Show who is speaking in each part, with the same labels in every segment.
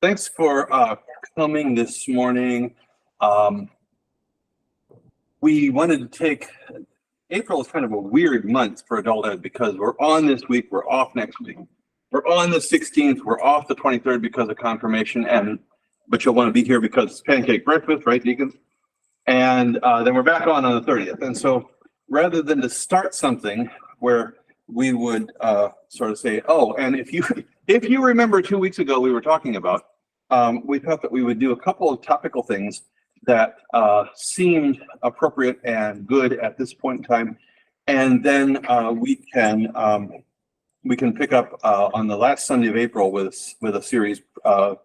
Speaker 1: Thanks for coming this morning. We wanted to take April is kind of a weird month for adult ed because we're on this week, we're off next week. We're on the 16th, we're off the 23rd because of confirmation, but you'll want to be here because it's pancake breakfast, right, Deacon? And then we're back on the 30th. And so rather than to start something where we would sort of say, oh, and if you remember 2 weeks ago we were talking about, we thought that we would do a couple of topical things that seemed appropriate and good at this point in time, and then we can pick up on the last Sunday of April with a series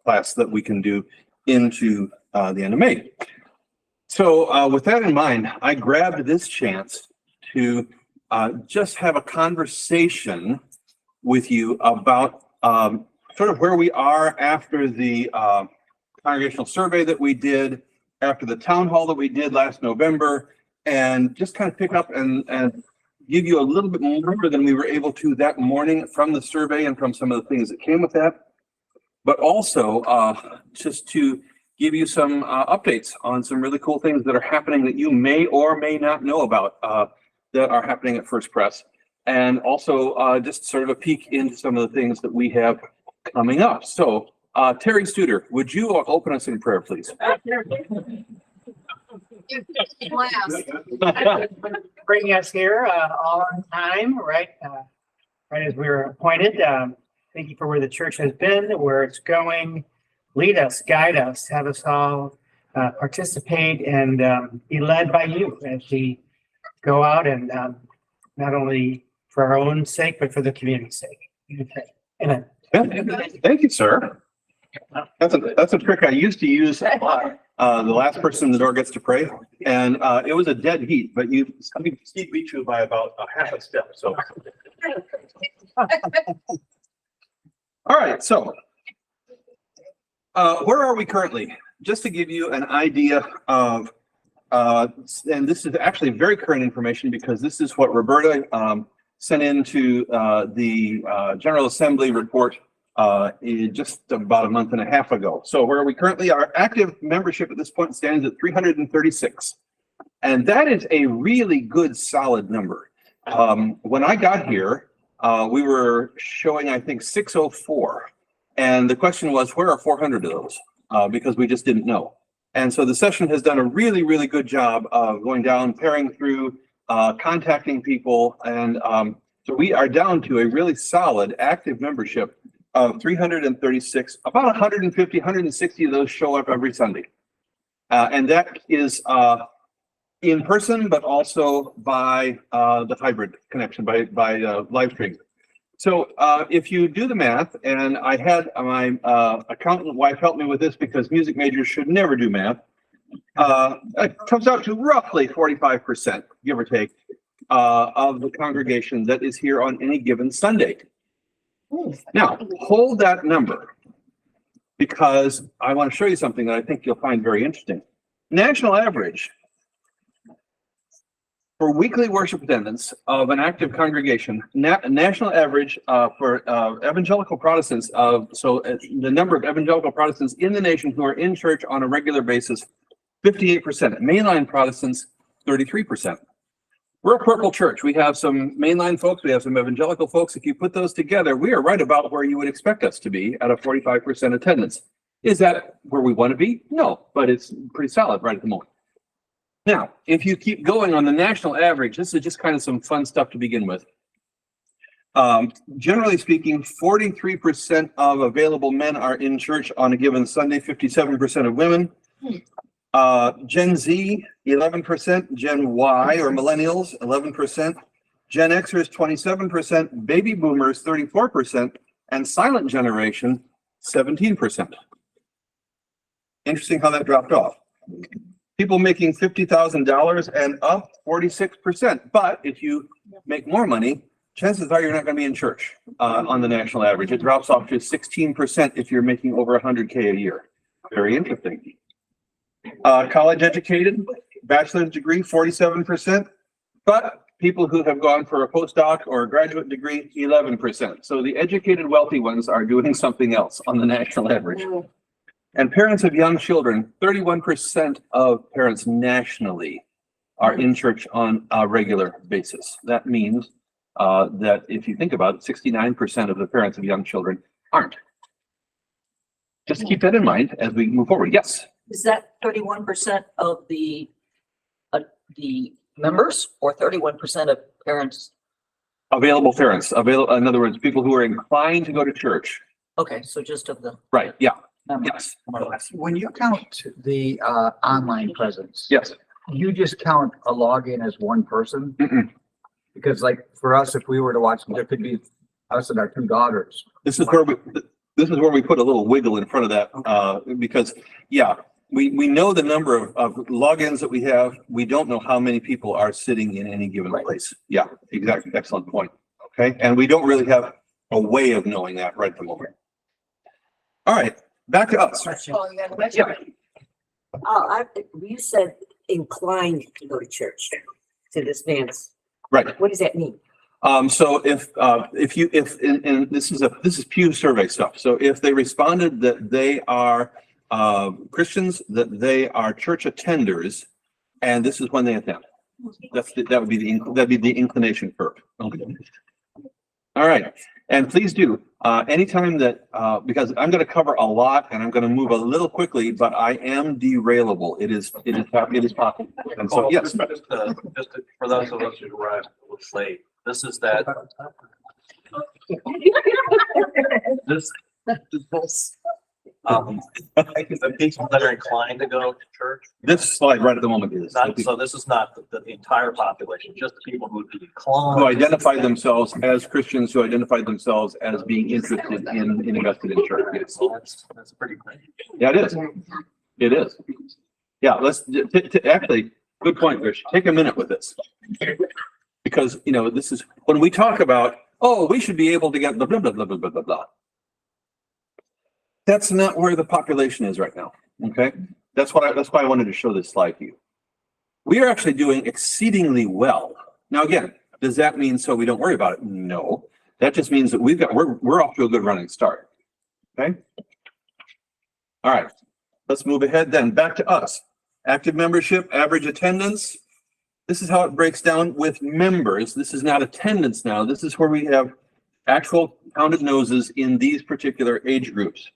Speaker 1: class that we can do into the end of May. So with that in mind, I grabbed this chance to just have a conversation with you about sort of where we are after the congregational survey that we did, after the town hall that we did last November, and just kind of pick up and give you a little bit more than we were able to that morning from the survey and from some of the things that came with that, but also just to give you some updates on some really cool things that are happening that you may or may not know about that are happening at First Pres, and also just sort of a peek into some of the things that we have coming up. So Terry Studer, would you open us in prayer, please?
Speaker 2: Bringing us here all on time, right as we were appointed. Thank you for where the church has been, where it's going. Lead us, guide us, have us all participate and be led by you as we go out and not only for our own sake, but for the community's sake. Amen.
Speaker 1: Thank you, sir. That's a trick I used to use a lot. The last person in the door gets to pray, and it was a dead heat, but Steve beat you by about a half a step. So, all right. So, where are we currently? Just to give you an idea of, and this is actually very current information because this is what Roberta sent into the General Assembly report just about a month and a half ago. So where we currently are, active membership at this point stands at 336. And that is a really good, solid number. When I got here, we were showing, I think, 604. And the question was, where are 400 of those? Because we just didn't know. And so the session has done a really, really good job of going down, pairing through, contacting people. And so we are down to a really solid active membership of 336, about 150, 160 of those show up every Sunday. And that is in person, but also by the hybrid connection, by live stream. So if you do the math, and I had my accountant wife help me with this because music majors should never do math, it comes out to roughly 45%, give or take, of the congregation that is here on any given Sunday. Now, hold that number because I want to show you something that I think you'll find very interesting. National average for weekly worship attendance of an active congregation, national average for evangelical Protestants the number of evangelical Protestants in the nation who are in church on a regular basis, 58%. Mainline Protestants, 33%. We're a purple church. We have some mainline folks. We have some evangelical folks. If you put those together, we are right about where you would expect us to be at a 45% attendance. Is that where we want to be? No, but it's pretty solid right at the moment. Now, if you keep going on the national average, this is just kind of some fun stuff to begin with. Generally speaking, 43% of available men are in church on a given Sunday, 57% of women. Gen Z, 11%, Gen Y or millennials, 11%, Gen Xers, 27%, baby boomers, 34%, and silent generation, 17%. Interesting how that dropped off. People making $50,000 and up, 46%. But if you make more money, chances are you're not going to be in church on the national average. It drops off to 16% if you're making over 100K a year. Very interesting. College educated, bachelor's degree, 47%. But people who have gone for a postdoc or a graduate degree, 11%. So the educated wealthy ones are doing something else on the national average. And parents of young children, 31% of parents nationally are in church on a regular basis. That means that if you think about it, 69% of the parents of young children aren't. Just keep that in mind as we move forward. Yes.
Speaker 3: Is that 31% of the members or 31% of parents?
Speaker 1: Available parents, in other words, people who are inclined to go to church.
Speaker 3: Okay, so just of the
Speaker 1: Right, yeah,
Speaker 3: members.
Speaker 1: yes, more or less.
Speaker 4: When you count the online presence,
Speaker 1: Yes.
Speaker 4: you just count a login as one person?
Speaker 1: Mm-mm.
Speaker 4: Because like for us, if we were to watch, there could be us and our two daughters.
Speaker 1: This is where we put a little wiggle in front of that, because, yeah, we know the number of logins that we have. We don't know how many people are sitting in any given
Speaker 3: Right.
Speaker 1: place. Yeah, exactly. Excellent point. Okay, and we don't really have a way of knowing that right at the moment. All right, back to us.
Speaker 2: Question.
Speaker 5: Oh, you got a question?
Speaker 1: Yeah,
Speaker 5: You said inclined to go to church, to this man's.
Speaker 1: right.
Speaker 5: What does that mean?
Speaker 1: So if this is Pew survey stuff. So if they responded that they are Christians, that they are church attenders, and this is when they attend. That'd be the inclination curve. Okay. All right, and please do anytime that because I'm going to cover a lot and I'm going to move a little quickly, but I am derailable. It is possible. And so yes,
Speaker 6: For those of us who arrived a little late, this is that. This. The people that are inclined to go to church,
Speaker 1: this slide right at the moment is
Speaker 6: so this is not the entire population, just the people who would be
Speaker 1: who
Speaker 6: inclined.
Speaker 1: identify themselves as Christians, who identify themselves as being interested in invested in church. Yes.
Speaker 6: So that's pretty great.
Speaker 1: Yeah, it is. It is. Yeah, let's actually, good point, Rich. Take a minute with this. Because, this is when we talk about, oh, we should be able to get blah, blah, blah, blah, blah, blah, blah, blah. That's not where the population is right now. Okay. That's why I wanted to show this slide to you. We are actually doing exceedingly well. Now, again, does that mean so we don't worry about it? No, that just means that we're off to a good running start. Okay. All right. Let's move ahead then. Back to us. Active membership, average attendance. This is how it breaks down with members. This is not attendance now. This is where we have actual counted noses in these particular age groups.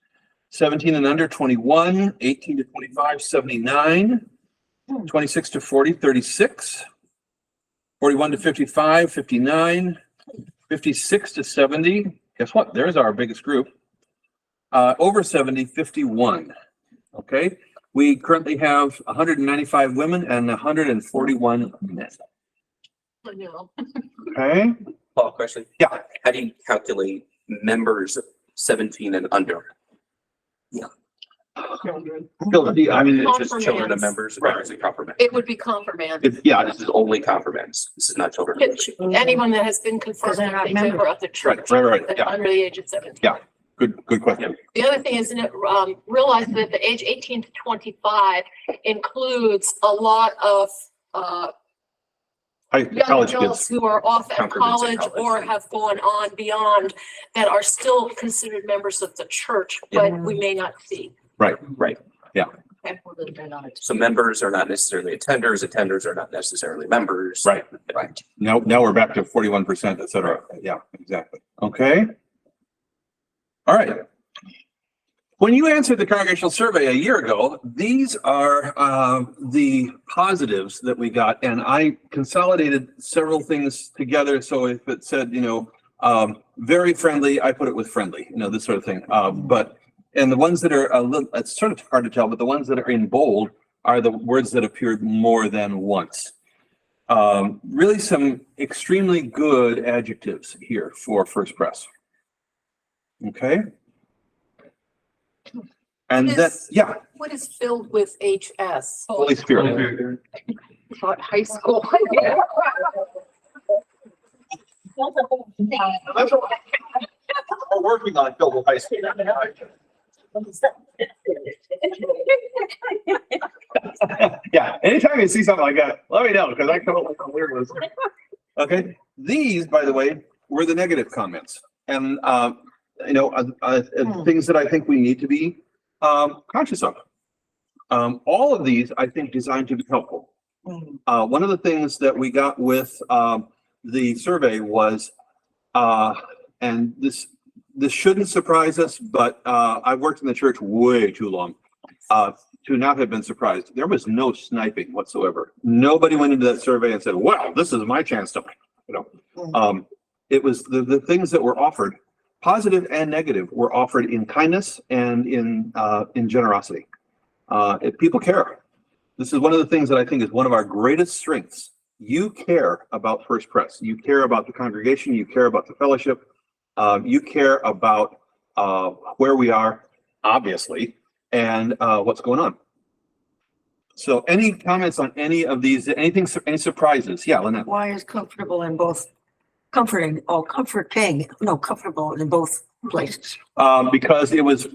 Speaker 1: 17 and under, 21, 18 to 25, 79, 26 to 40, 36, 41 to 55, 59, 56 to 70. Guess what? There's our biggest group. Over 70, 51. Okay. We currently have 195 women and 141 men.
Speaker 5: I know.
Speaker 1: Okay.
Speaker 7: Paul, question.
Speaker 1: Yeah.
Speaker 7: How do you calculate members 17 and under?
Speaker 1: I mean,
Speaker 7: It's just children of members, or is it confirmation?
Speaker 5: It would be confirmand.
Speaker 1: yeah,
Speaker 7: This is only confirmants. This is not children.
Speaker 5: Anyone that has been confirmed
Speaker 2: they're not
Speaker 5: as a member of the church.
Speaker 1: right.
Speaker 5: that's
Speaker 1: Yeah,
Speaker 5: Under the age of 17.
Speaker 1: Yeah. good question.
Speaker 5: The other thing is, realize that the age 18 to 25 includes a lot of young
Speaker 1: College
Speaker 5: adults
Speaker 1: kids.
Speaker 5: who are off at
Speaker 7: Concordance in
Speaker 5: college
Speaker 7: college.
Speaker 5: or have gone on beyond that are still considered members of the church, but we may not see.
Speaker 1: Right.
Speaker 5: Okay, we're gonna bend on it.
Speaker 7: So members are not necessarily attenders. Attenders are not necessarily members.
Speaker 1: Right.
Speaker 7: Right.
Speaker 1: Now we're back to 41%, et cetera. Yeah, exactly. Okay. All right. When you answered the congregational survey a year ago, these are the positives that we got, and I consolidated several things together. So if it said, very friendly, I put it with friendly, this sort of thing. And the ones that are a little, it's sort of hard to tell, but the ones that are in bold are the words that appeared more than once. Really some extremely good adjectives here for First Pres. Okay. And that, yeah,
Speaker 5: What is filled with HS?
Speaker 1: Holy Spirit.
Speaker 5: Taught high school.
Speaker 1: That's what we're working on, Phil, high school. Yeah, anytime you see something like that, let me know, because I come up with some weird ones. Okay, these, by the way, were the negative comments. And, things that I think we need to be, conscious of. All of these, I think, designed to be helpful. One of the things that we got with, the survey was, and this shouldn't surprise us, but, I've worked in the church way too long, to not have been surprised. There was no sniping whatsoever. Nobody went into that survey and said, wow, this is my chance to, it was the things that were offered, positive and negative, were offered in kindness and in generosity. If people care, this is one of the things that I think is one of our greatest strengths. You care about First Pres. You care about the congregation. You care about the fellowship. You care about where we are, obviously, and what's going on. So any comments on any of these, any surprises? Yeah, Lynette.
Speaker 8: Why is comfortable in both comfortable in both places?
Speaker 1: Because it was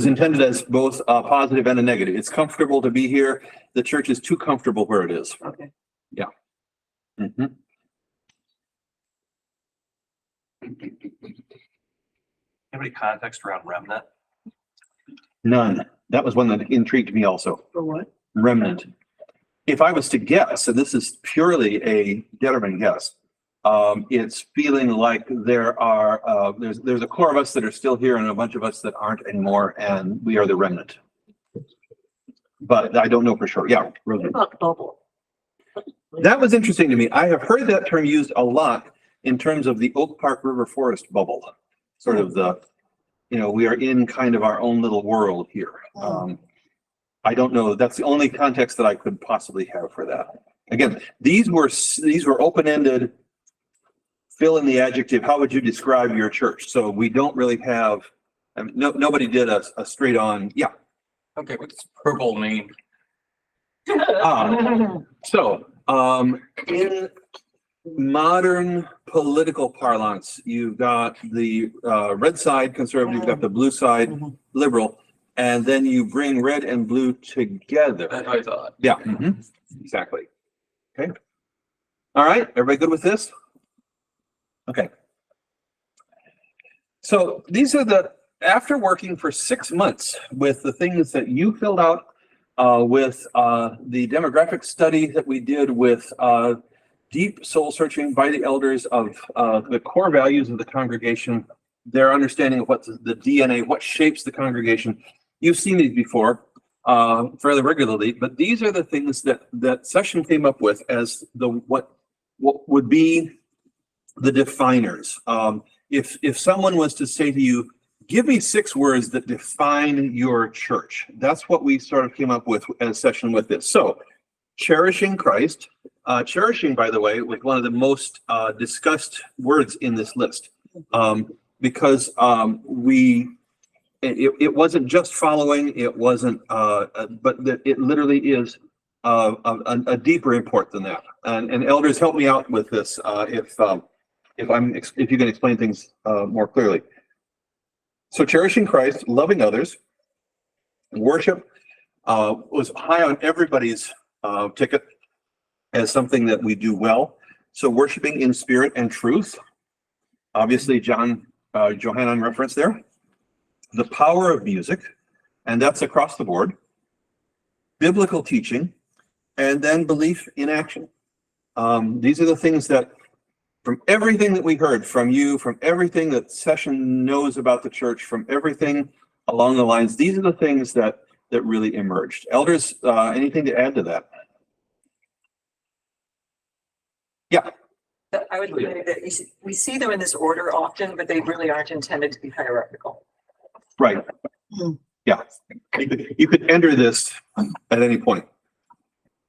Speaker 1: intended as both a positive and a negative. It's comfortable to be here. The church is too comfortable where it is.
Speaker 8: Okay.
Speaker 1: Yeah. Mhm.
Speaker 6: Any context around remnant?
Speaker 1: None. That was one that intrigued me also.
Speaker 8: For what?
Speaker 1: Remnant. If I was to guess, and this is purely a Getterman guess, it's feeling like there's a core of us that are still here and a bunch of us that aren't anymore, and we are the remnant. But I don't know for sure. Yeah, Rosie.
Speaker 8: What about the bubble?
Speaker 1: That was interesting to me. I have heard that term used a lot in terms of the Oak Park River Forest bubble. Sort of we are in kind of our own little world here. I don't know. That's the only context that I could possibly have for that. Again, these were open-ended. Fill in the adjective. How would you describe your church? So we don't really have, nobody did a straight on, yeah.
Speaker 7: Okay, what's purple mean?
Speaker 1: So, in modern political parlance, you've got the red side conservative, you've got the blue side liberal, and then you bring red and blue together.
Speaker 7: That's what I thought.
Speaker 1: Yeah, exactly. Okay. All right, everybody good with this? Okay. So these are after working for 6 months with the things that you filled out, with the demographic study that we did, with deep soul searching by the elders of the core values of the congregation, their understanding of what's the DNA, what shapes the congregation. You've seen these before fairly regularly, but these are the things that session came up with as what would be the definers. If someone was to say to you, give me 6 words that define your church, that's what we sort of came up with as session with this. So cherishing Christ, cherishing, by the way, was one of the most discussed words in this list, because it wasn't just following, it wasn't, but that it literally is a deeper import than that. And elders, help me out with this if you can explain things more clearly. So cherishing Christ, loving others, worship was high on everybody's ticket as something that we do well. So worshiping in spirit and truth, obviously Johanan reference there. The power of music, and that's across the board. Biblical teaching, and then belief in action. These are the things that, from everything that we heard from you, from everything that session knows about the church, from everything along the lines, these are the things that really emerged. Elders, anything to add to that? Yeah.
Speaker 9: I would say that we see them in this order often, but they really aren't intended to be hierarchical.
Speaker 1: Right. Yeah. You could enter this at any point.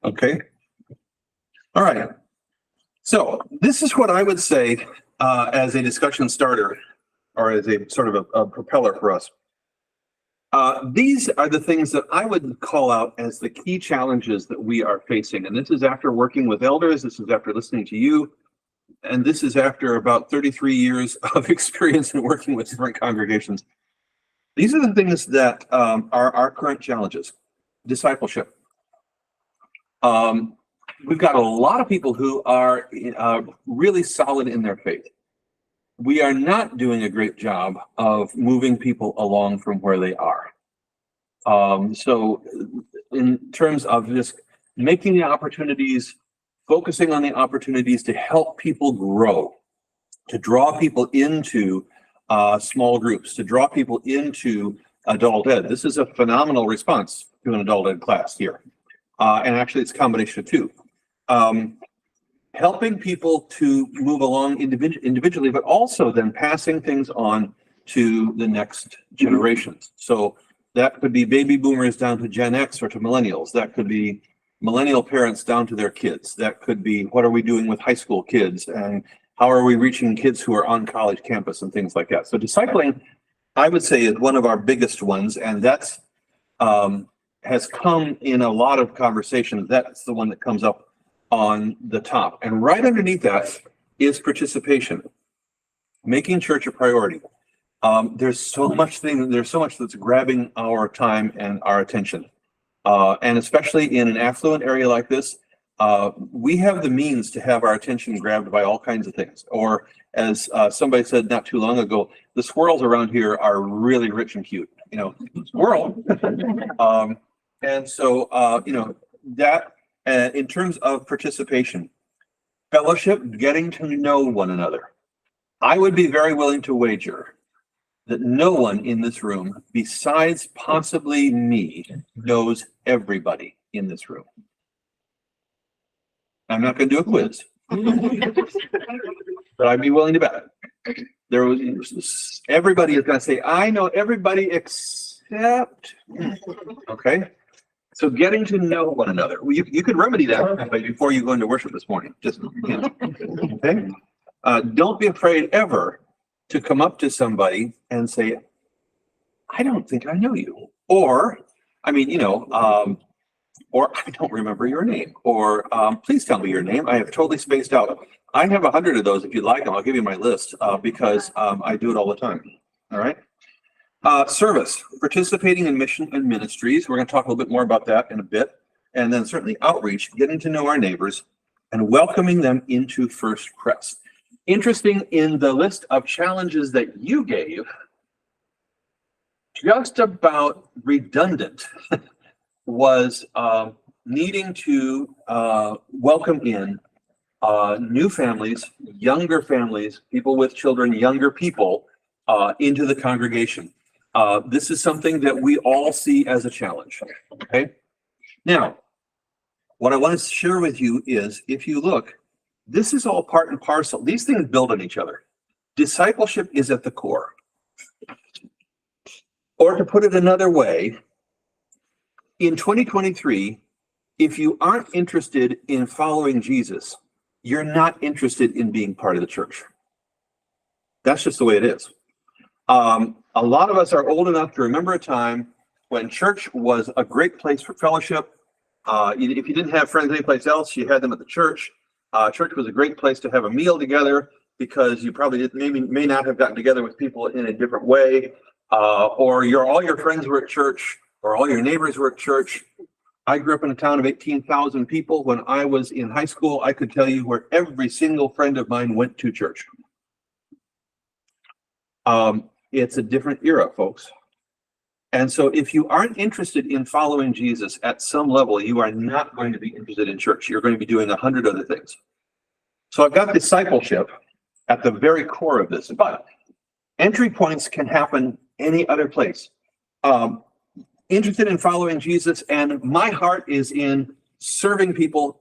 Speaker 1: Okay. All right. So this is what I would say as a discussion starter, or as a sort of a propeller for us. These are the things that I would call out as the key challenges that we are facing. And this is after working with elders. This is after listening to you. And this is after about 33 years of experience in working with different congregations. These are the things that are our current challenges. Discipleship. we've got a lot of people who are really solid in their faith. We are not doing a great job of moving people along from where they are. So in terms of just making the opportunities, focusing on the opportunities to help people grow, to draw people into small groups, to draw people into adult ed. This is a phenomenal response to an adult ed class here. And actually it's a combination of two. Helping people to move along individually, but also then passing things on to the next generations. So that could be baby boomers down to Gen X or to millennials. That could be millennial parents down to their kids. That could be, what are we doing with high school kids? And how are we reaching kids who are on college campus and things like that? So discipling, I would say, is one of our biggest ones. And that's has come in a lot of conversations. That's the one that comes up on the top. And right underneath that is participation, making church a priority. There's so much that's grabbing our time and our attention. And especially in an affluent area like this, we have the means to have our attention grabbed by all kinds of things. Or as somebody said not too long ago, the squirrels around here are really rich and cute, you know, squirrel. And so, you know, that in terms of participation, fellowship, getting to know one another, I would be very willing to wager that no one in this room, besides possibly me, knows everybody in this room. I'm not going to do a quiz, but I'd be willing to bet. Everybody is going to say, I know everybody except, okay? So getting to know one another, you could remedy that before you go into worship this morning, just, you know, okay? Don't be afraid ever to come up to somebody and say, I don't think I know you. Or, I mean, you know, or I don't remember your name. Or please tell me your name. I have totally spaced out. I have 100 of those. If you'd like them, I'll give you my list because I do it all the time. All right. Service, participating in mission and ministries. We're going to talk a little bit more about that in a bit. And then certainly outreach, getting to know our neighbors and welcoming them into First Pres. Interesting, in the list of challenges that you gave, just about redundant was needing to welcome in new families, younger families, people with children, younger people into the congregation. This is something that we all see as a challenge, okay? Now, what I want to share with you is, if you look, this is all part and parcel. These things build on each other. Discipleship is at the core. Or to put it another way, in 2023, if you aren't interested in following Jesus, you're not interested in being part of the church. That's just the way it is. A lot of us are old enough to remember a time when church was a great place for fellowship. If you didn't have friends anyplace else, you had them at the church. Church was a great place to have a meal together because you probably may not have gotten together with people in a different way, or all your friends were at church, or all your neighbors were at church. I grew up in a town of 18,000 people. When I was in high school, I could tell you where every single friend of mine went to church. It's a different era, folks. And so if you aren't interested in following Jesus at some level, you are not going to be interested in church. You're going to be doing 100 other things. So I've got discipleship at the very core of this, but entry points can happen any other place. Interested in following Jesus, and my heart is in serving people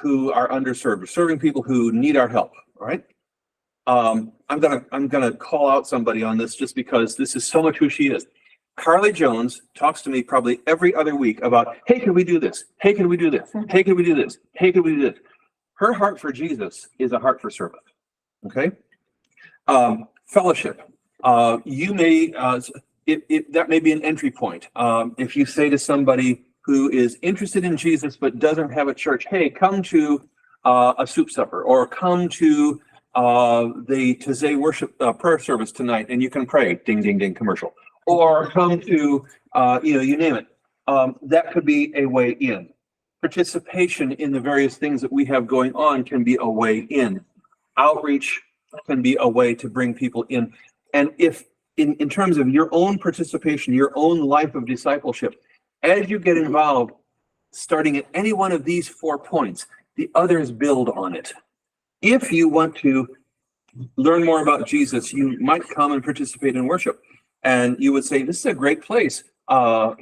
Speaker 1: who are underserved, serving people who need our help, all right? I'm gonna call out somebody on this just because this is so much who she is. Carly Jones talks to me probably every other week about, hey, can we do this? Hey, can we do this? Hey, can we do this? Hey, can we do this? Her heart for Jesus is a heart for service. Okay. Fellowship. You may, that may be an entry point. If you say to somebody who is interested in Jesus but doesn't have a church, hey, come to a soup supper, or come to the Taizé worship prayer service tonight and you can pray, ding, ding, ding, commercial. Or come to, you name it. That could be a way in. participation in the various things that we have going on can be a way in. Outreach can be a way to bring people in. And if in terms of your own participation, your own life of discipleship, as you get involved, starting at any one of these 4 points, the others build on it. If you want to learn more about Jesus, you might come and participate in worship. And you would say, this is a great place. Don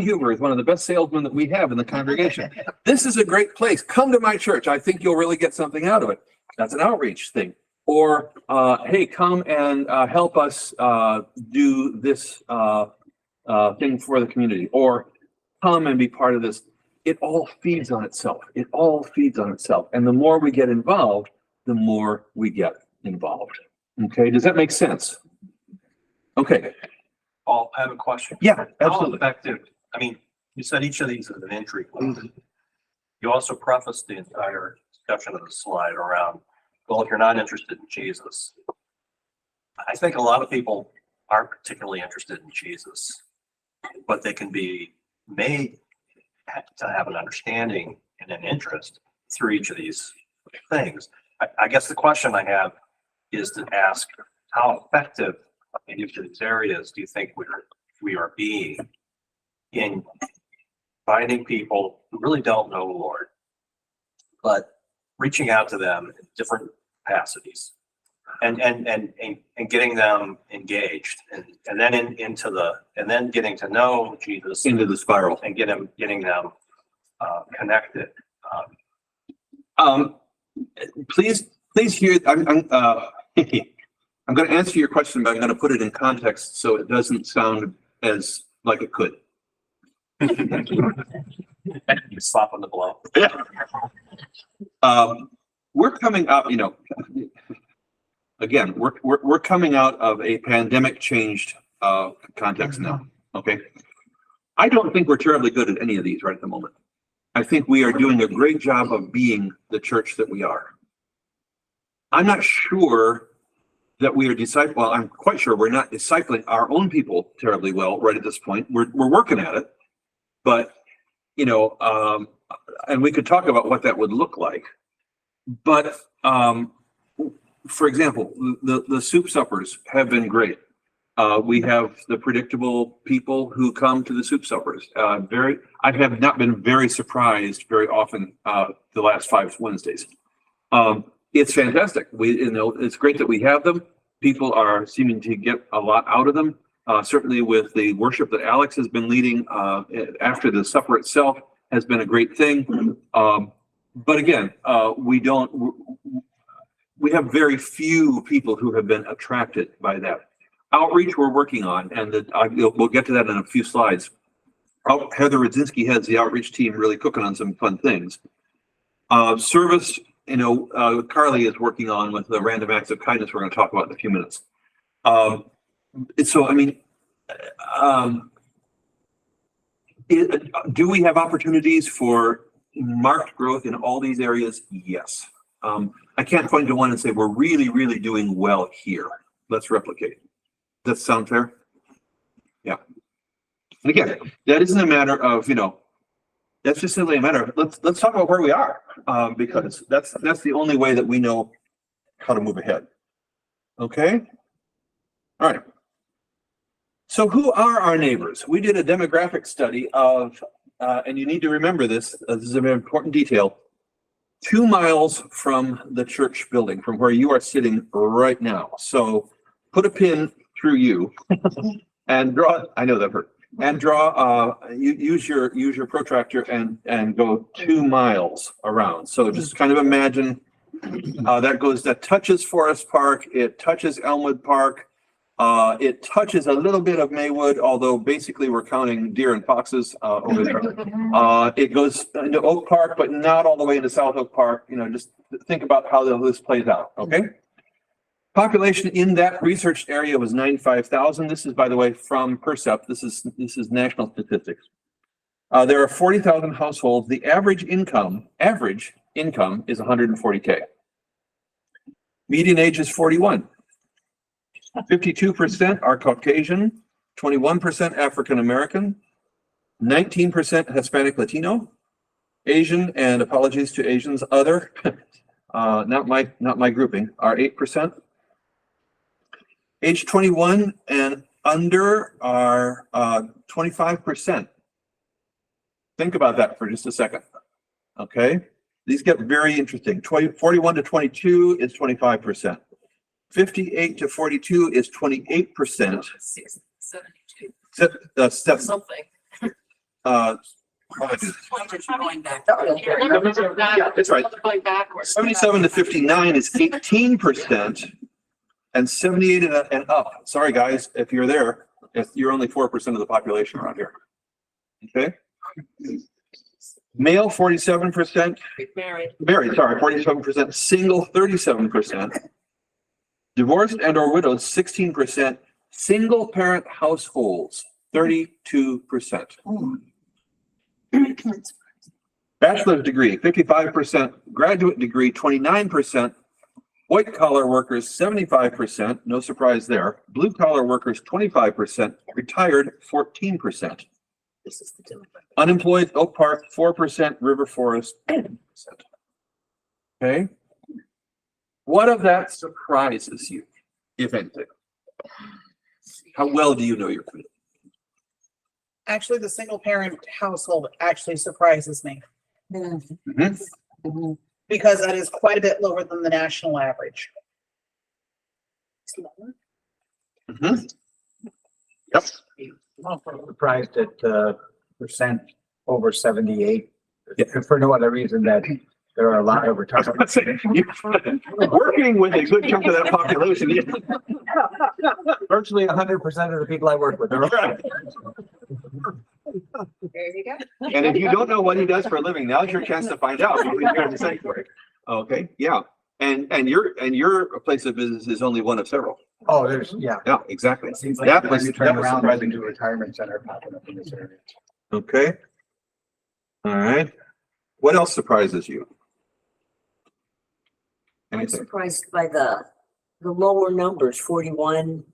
Speaker 1: Huber is one of the best salesmen that we have in the congregation. This is a great place. Come to my church. I think you'll really get something out of it. That's an outreach thing. Or, hey, come and help us do this thing for the community. Or come and be part of this. It all feeds on itself. It all feeds on itself. And the more we get involved, the more we get involved. Okay, does that make sense? Okay.
Speaker 6: Paul, I have a question.
Speaker 1: Yeah,
Speaker 6: How
Speaker 1: absolutely.
Speaker 6: effective, I mean, you said each of these is an entry point. You also prefaced the entire discussion of the slide around, well, if you're not interested in Jesus. I think a lot of people aren't particularly interested in Jesus, but they can be made to have an understanding and an interest through each of these things. I guess the question I have is to ask, how effective in each of these areas do you think we are being in finding people who really don't know the Lord, but reaching out to them in different capacities and getting them engaged and then and then getting to know Jesus
Speaker 1: Into the spiral.
Speaker 6: and getting them connected.
Speaker 1: Please hear, I'm going to answer your question, but I'm going to put it in context so it doesn't sound as like it could.
Speaker 6: You soften the blow.
Speaker 1: We're coming up, again, we're coming out of a pandemic changed context now. Okay. I don't think we're terribly good at any of these right at the moment. I think we are doing a great job of being the church that we are. I'm not sure that we are well, I'm quite sure we're not discipling our own people terribly well right at this point. We're working at it, but and we could talk about what that would look like. But for example, the soup suppers have been great. We have the predictable people who come to the soup suppers. I have not been very surprised very often the last 5 Wednesdays. It's fantastic. It's great that we have them. People are seeming to get a lot out of them. Certainly with the worship that Alex has been leading after the supper itself has been a great thing. But again, we have very few people who have been attracted by that. Outreach we're working on, and we'll get to that in a few slides. Heather Rudzinski has the outreach team really cooking on some fun things. Service, Carly is working on with the random acts of kindness we're going to talk about in a few minutes. Do we have opportunities for marked growth in all these areas? Yes. I can't point to one and say we're really, really doing well here. Let's replicate. Does that sound fair? Yeah. And again, that isn't a matter of, that's just simply a matter of let's talk about where we are, because that's the only way that we know how to move ahead. Okay. All right. So who are our neighbors? We did a demographic study of, and you need to remember this, this is an important detail, 2 miles from the church building, from where you are sitting right now. So put a pin through you and draw, I know that hurt, and draw, use your protractor and go 2 miles around. So just kind of imagine that touches Forest Park, it touches Elmwood Park, it touches a little bit of Maywood, although basically we're counting deer and foxes over there. It goes into Oak Park, but not all the way into South Oak Park. Just think about how this plays out, okay? Population in that researched area was 95,000. This is, by the way, from Percept. This is national statistics. There are 40,000 households. The average income is 140K. Median age is 41. 52% are Caucasian, 21% African American, 19% Hispanic Latino, Asian, and apologies to Asians, other, not my grouping, are 8%. Age 21 and under are 25%. Think about that for just a second. Okay, these get very interesting. 41 to 22 is 25%. 58 to 42 is 28%.
Speaker 5: 72, something.
Speaker 1: Apologies.
Speaker 8: Going back.
Speaker 1: Yeah, that's right.
Speaker 5: Going backwards.
Speaker 1: 77 to 59 is 18%. And 78 and up, sorry guys, if you're there, you're only 4% of the population around here. Okay? Male, 47%. Married, sorry, 47%. Single, 37%. Divorced and or widowed, 16%. Single parent households, 32%. Bachelor's degree, 55%. Graduate degree, 29%. White collar workers, 75%, no surprise there. Blue collar workers, 25%. Retired, 14%.
Speaker 8: This is the Democrat.
Speaker 1: Unemployed, Oak Park, 4%. River Forest, 10%. Okay? What of that surprises you, if anything? How well do you know your community?
Speaker 10: Actually, the single parent household actually surprises me
Speaker 1: Mhm.
Speaker 10: because that is quite a bit lower than the national average.
Speaker 1: Mhm. Yep.
Speaker 4: I'm surprised at percent over 78.
Speaker 1: Yeah.
Speaker 4: For no other reason that there are a lot of retirement.
Speaker 1: Working with a good chunk of that population. Yeah.
Speaker 4: Virtually 100% of the people I work with are.
Speaker 9: There you go.
Speaker 1: And if you don't know what he does for a living, now's your chance to find out. What he's doing in sanctuary. Okay, yeah. And your place of business is only one of several.
Speaker 4: Oh, there's, yeah.
Speaker 1: Yeah, exactly.
Speaker 4: It seems like
Speaker 1: That
Speaker 4: every
Speaker 1: was,
Speaker 4: time you turn
Speaker 1: that was
Speaker 4: around, there's a
Speaker 1: surprising.
Speaker 4: new retirement center popping up in this area.
Speaker 1: Okay. All right. What else surprises you?
Speaker 8: I'm
Speaker 1: Anything?
Speaker 8: surprised by the lower numbers, 41,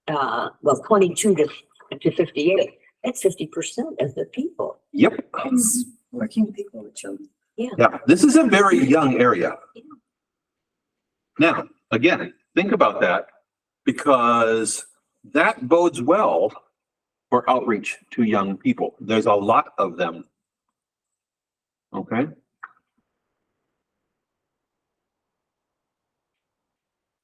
Speaker 8: 22 to 58. That's 50% of the people.
Speaker 1: Yep.
Speaker 8: That's
Speaker 9: Working people with children.
Speaker 1: Yeah, this is a very young area. Now, again, think about that because that bodes well for outreach to young people. There's a lot of them. Okay.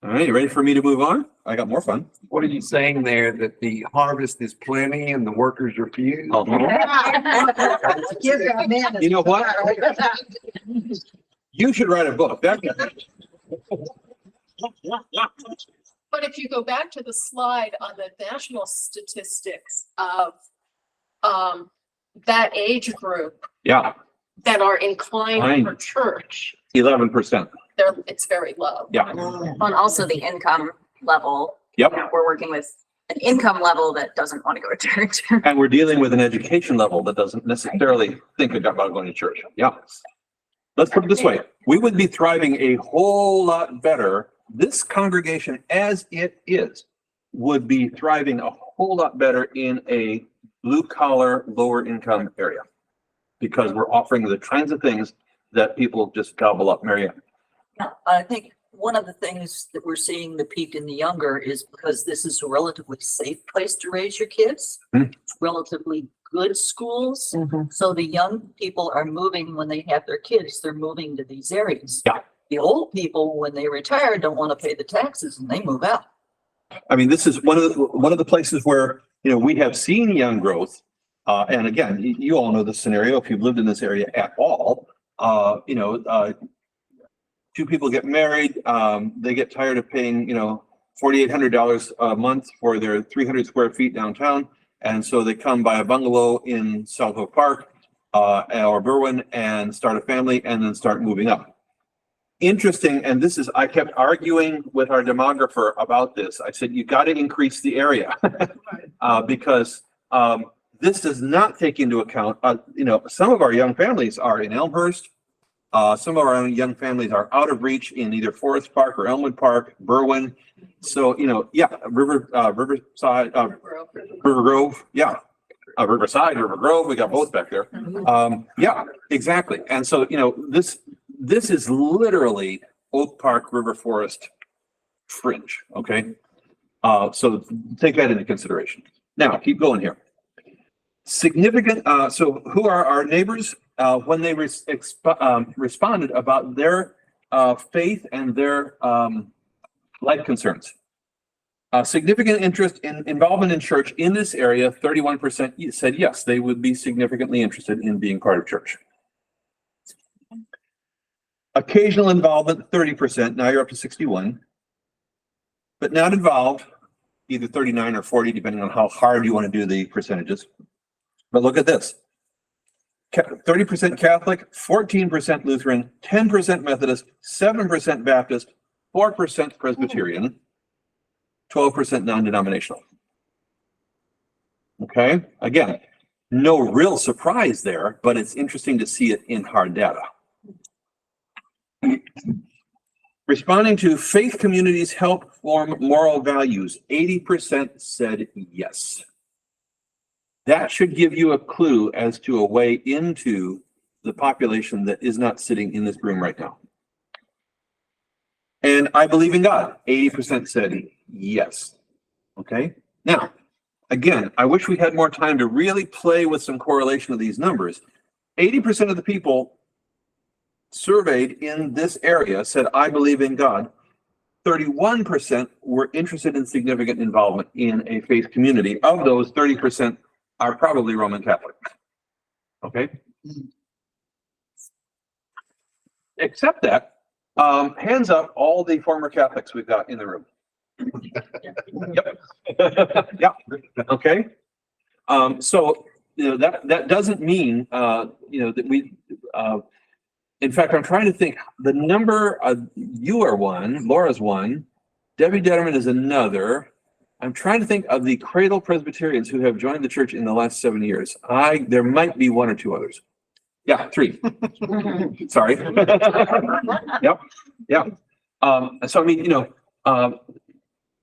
Speaker 1: All right, you ready for me to move on? I got more fun.
Speaker 11: What are you saying there? That the harvest is plenty and the workers are few?
Speaker 1: You know what? You should write a book.
Speaker 5: But if you go back to the slide on the national statistics of that age group
Speaker 1: Yeah,
Speaker 5: that are inclined
Speaker 1: Fine.
Speaker 5: for church,
Speaker 1: 11%.
Speaker 5: it's very low.
Speaker 1: Yeah,
Speaker 12: And also the income level.
Speaker 1: yep.
Speaker 12: We're working with an income level that doesn't want to go to church.
Speaker 1: And we're dealing with an education level that doesn't necessarily think about going to church. Yeah. Let's put it this way. We would be thriving a whole lot better. This congregation as it is would be thriving a whole lot better in a blue collar, lower income area. Because we're offering the kinds of things that people just gobble up. Mary Ann.
Speaker 3: I think one of the things that we're seeing the peak in the younger is because this is a relatively safe place to raise your kids.
Speaker 1: Hmm.
Speaker 3: It's relatively good schools. So the young people are moving when they have their kids, they're moving to these areas.
Speaker 1: Yeah.
Speaker 3: The old people, when they retire, don't want to pay the taxes and they move out.
Speaker 1: I mean, this is one of the places where, we have seen young growth. And again, you all know the scenario if you've lived in this area at all. Two people get married, they get tired of paying, $4,800 a month for their 300 square feet downtown. And so they come buy a bungalow in South Oak Park or Berwyn and start a family and then start moving up. Interesting, and I kept arguing with our demographer about this. I said, you got to increase the area because this does not take into account, some of our young families are in Elmhurst. Some of our young families are out of reach in either Forest Park or Elmwood Park, Berwyn. So, Riverside, River Grove, yeah. Riverside, River Grove, we got both back there. Yeah, exactly. And so, this is literally Oak Park, River Forest fringe, okay? So take that into consideration. Now, keep going here. Significant, so who are our neighbors? When they responded about their faith and their life concerns. Significant interest in involvement in church in this area, 31% said yes, they would be significantly interested in being part of church. Occasional involvement, 30%, now you're up to 61. But not involved, either 39 or 40, depending on how hard you want to do the percentages. But look at this. 30% Catholic, 14% Lutheran, 10% Methodist, 7% Baptist, 4% Presbyterian, 12% non-denominational. Okay, again, no real surprise there, but it's interesting to see it in hard data. Responding to faith communities help form moral values, 80% said yes. That should give you a clue as to a way into the population that is not sitting in this room right now. And I believe in God, 80% said yes. Okay, now, again, I wish we had more time to really play with some correlation of these numbers. 80% of the people surveyed in this area said, I believe in God. 31% were interested in significant involvement in a faith community. Of those, 30% are probably Roman Catholic. Okay? Except that, hands up all the former Catholics we've got in the room. Yep. Yeah. Okay. So, that doesn't mean, that we, in fact, I'm trying to think, the number you are one, Laura's one, Debbie Detterman is another. I'm trying to think of the cradle Presbyterians who have joined the church in the last 7 years. There might be one or two others. Yeah, 3. Sorry. Yep. Yeah. So I mean,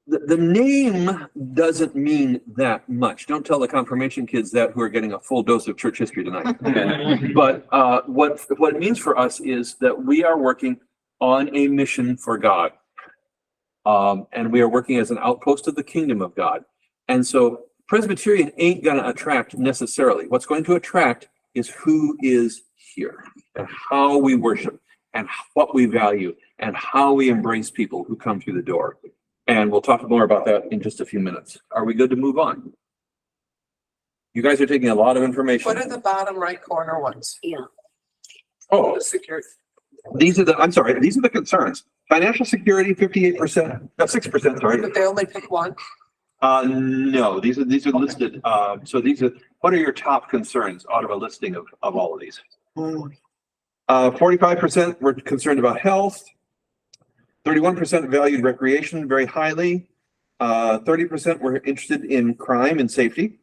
Speaker 1: the name doesn't mean that much. Don't tell the confirmation kids that who are getting a full dose of church history tonight. But what it means for us is that we are working on a mission for God. And we are working as an outpost of the kingdom of God. And so Presbyterian ain't going to attract necessarily. What's going to attract is who is here and how we worship and what we value and how we embrace people who come through the door. And we'll talk more about that in just a few minutes. Are we good to move on? You guys are taking a lot of information.
Speaker 10: What are the bottom right corner ones?
Speaker 8: Yeah.
Speaker 1: Oh,
Speaker 10: The security.
Speaker 1: these are the concerns. Financial security, 58%, 6%, sorry.
Speaker 10: But they only pick one?
Speaker 1: No, these are listed. So what are your top concerns out of a listing of all of these? 45% were concerned about health. 31% valued recreation very highly. 30% were interested in crime and safety.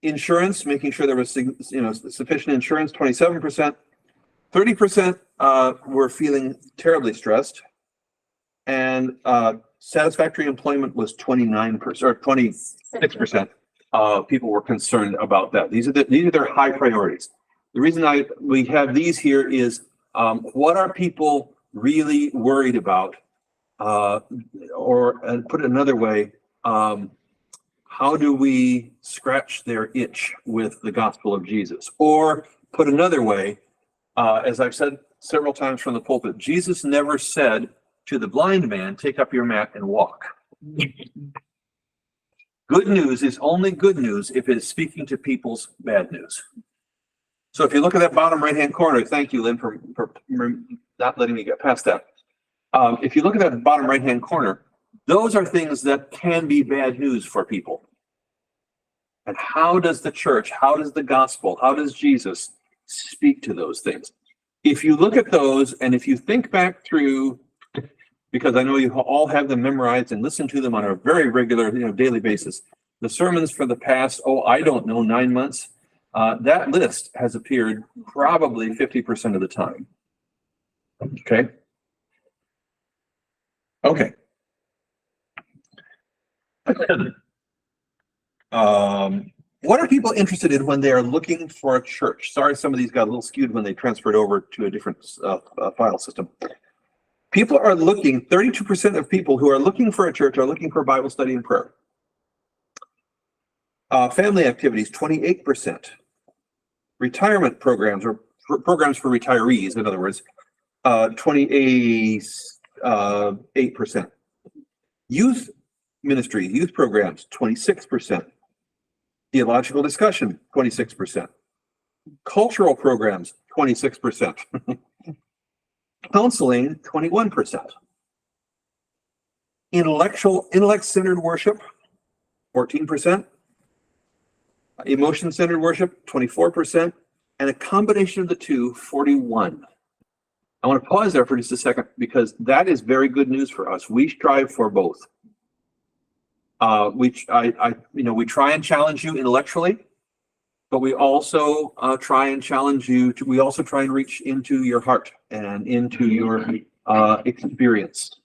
Speaker 1: Insurance, making sure there was sufficient insurance, 27%. 30% were feeling terribly stressed. And satisfactory employment was 29% or 26%. People were concerned about that. These are their high priorities. The reason we have these here is what are people really worried about? Or put it another way, how do we scratch their itch with the gospel of Jesus? Or put another way, as I've said several times from the pulpit, Jesus never said to the blind man, take up your mat and walk. Good news is only good news if it is speaking to people's bad news. So if you look at that bottom right-hand corner, thank you, Lynn, for not letting me get past that. If you look at that bottom right-hand corner, those are things that can be bad news for people. And how does the church, how does the gospel, how does Jesus speak to those things? If you look at those and if you think back through, because I know you all have them memorized and listen to them on a very regular, daily basis, the sermons for the past, 9 months, that list has appeared probably 50% of the time. Okay. Okay. What are people interested in when they are looking for a church? Sorry, some of these got a little skewed when they transferred over to a different file system. People are looking, 32% of people who are looking for a church are looking for Bible study and prayer. Family activities, 28%. Retirement programs, or programs for retirees, in other words, 28%. Youth ministry, youth programs, 26%. Theological discussion, 26%. Cultural programs, 26%. Counseling, 21%. Intellect-centered worship, 14%. Emotion-centered worship, 24%. And a combination of the two, 41%. I want to pause there for just a second because that is very good news for us. We strive for both. We try and challenge you intellectually, but we also try and challenge you to, we also try and reach into your heart and into your experience.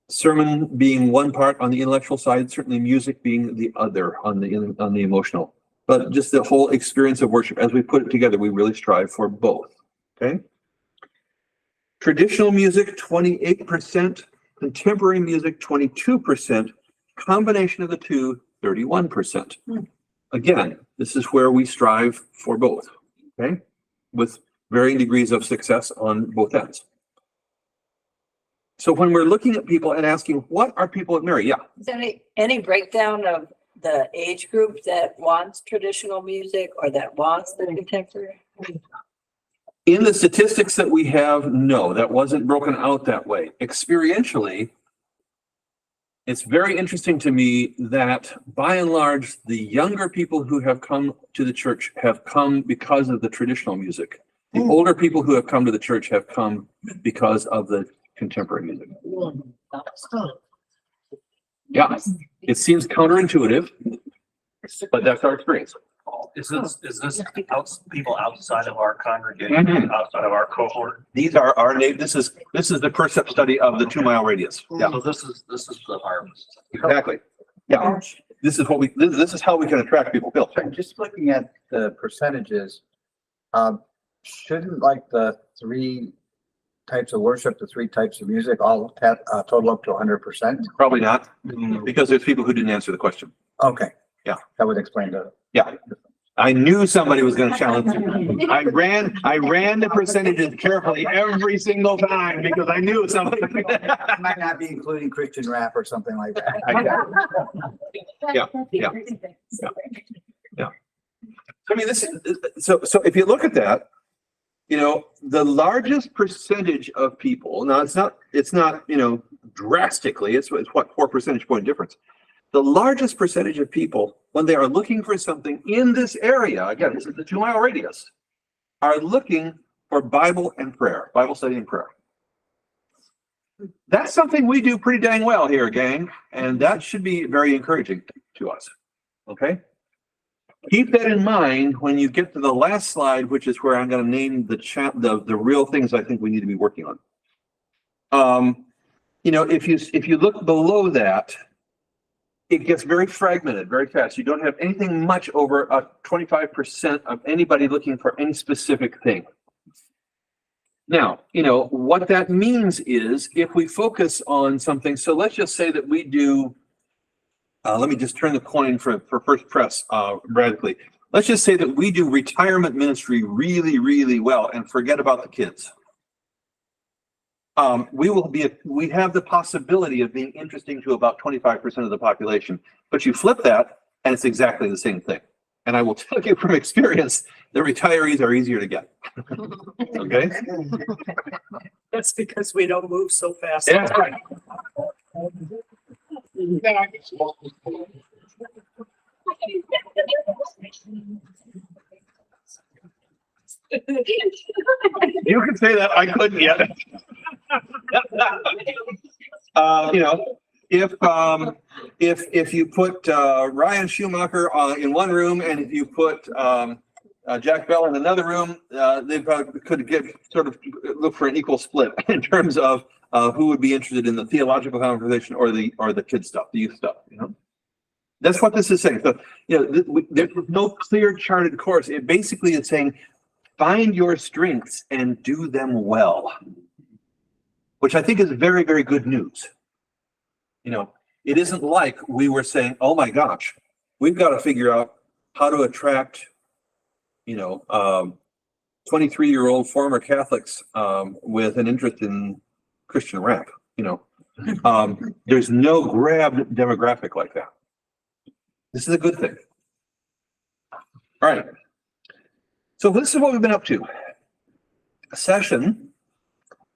Speaker 1: Sermon being one part on the intellectual side, certainly music being the other on the emotional. But just the whole experience of worship, as we put it together, we really strive for both. Okay. Traditional music, 28%. Contemporary music, 22%. Combination of the two, 31%. Again, this is where we strive for both. Okay. With varying degrees of success on both ends. So when we're looking at people and asking, what are people at Mary? Yeah.
Speaker 8: Is there any breakdown of the age group that wants traditional music or that wants the contemporary?
Speaker 1: In the statistics that we have, no, that wasn't broken out that way. Experientially, it's very interesting to me that by and large, the younger people who have come to the church have come because of the traditional music. The older people who have come to the church have come because of the contemporary music. Yeah, it seems counterintuitive, but that's our experience.
Speaker 6: Is this people outside of our congregation, outside of our cohort?
Speaker 1: These are our name. This is the percept study of the 2 mile radius. Yeah,
Speaker 6: So this is the harvest.
Speaker 1: exactly. Yeah, this is how we can attract people. Bill,
Speaker 4: Just looking at the percentages, shouldn't like the three types of worship, the three types of music, all total up to 100%?
Speaker 1: probably not, because there's people who didn't answer the question.
Speaker 4: Okay.
Speaker 1: Yeah.
Speaker 4: That would explain the.
Speaker 1: Yeah, I knew somebody was going to challenge me. I ran the percentages carefully every single time because I knew somebody.
Speaker 4: Might not be including Christian rap or something like that.
Speaker 1: Yeah. I mean, so if you look at that, the largest percentage of people, now it's not, drastically, it's what, 4 percentage point difference. The largest percentage of people, when they are looking for something in this area, again, this is the 2 mile radius, are looking for Bible and prayer, Bible study and prayer. That's something we do pretty dang well here, gang, and that should be very encouraging to us. Okay? Keep that in mind when you get to the last slide, which is where I'm going to name the real things I think we need to be working on. If you look below that, it gets very fragmented very fast. You don't have anything much over 25% of anybody looking for any specific thing. Now, what that means is if we focus on something, so let's just say that we do, let me just turn the coin for First Press radically. Let's just say that we do retirement ministry really, really well and forget about the kids. We have the possibility of being interesting to about 25% of the population, but you flip that and it's exactly the same thing. And I will tell you from experience, the retirees are easier to get. Okay.
Speaker 10: That's because we don't move so fast.
Speaker 1: Yeah, that's right. You can say that. I couldn't yet. If you put Ryan Schumacher in one room and if you put Jack Bell in another room, they probably could look for an equal split in terms of who would be interested in the theological conversation or the kid stuff, the youth stuff. That's what this is saying. So, there's no clear charted course. It basically is saying, find your strengths and do them well, which I think is very, very good news. It isn't like we were saying, oh my gosh, we've got to figure out how to attract, 23-year-old former Catholics with an interest in Christian rap. There's no grab demographic like that. This is a good thing. All right. So this is what we've been up to. Session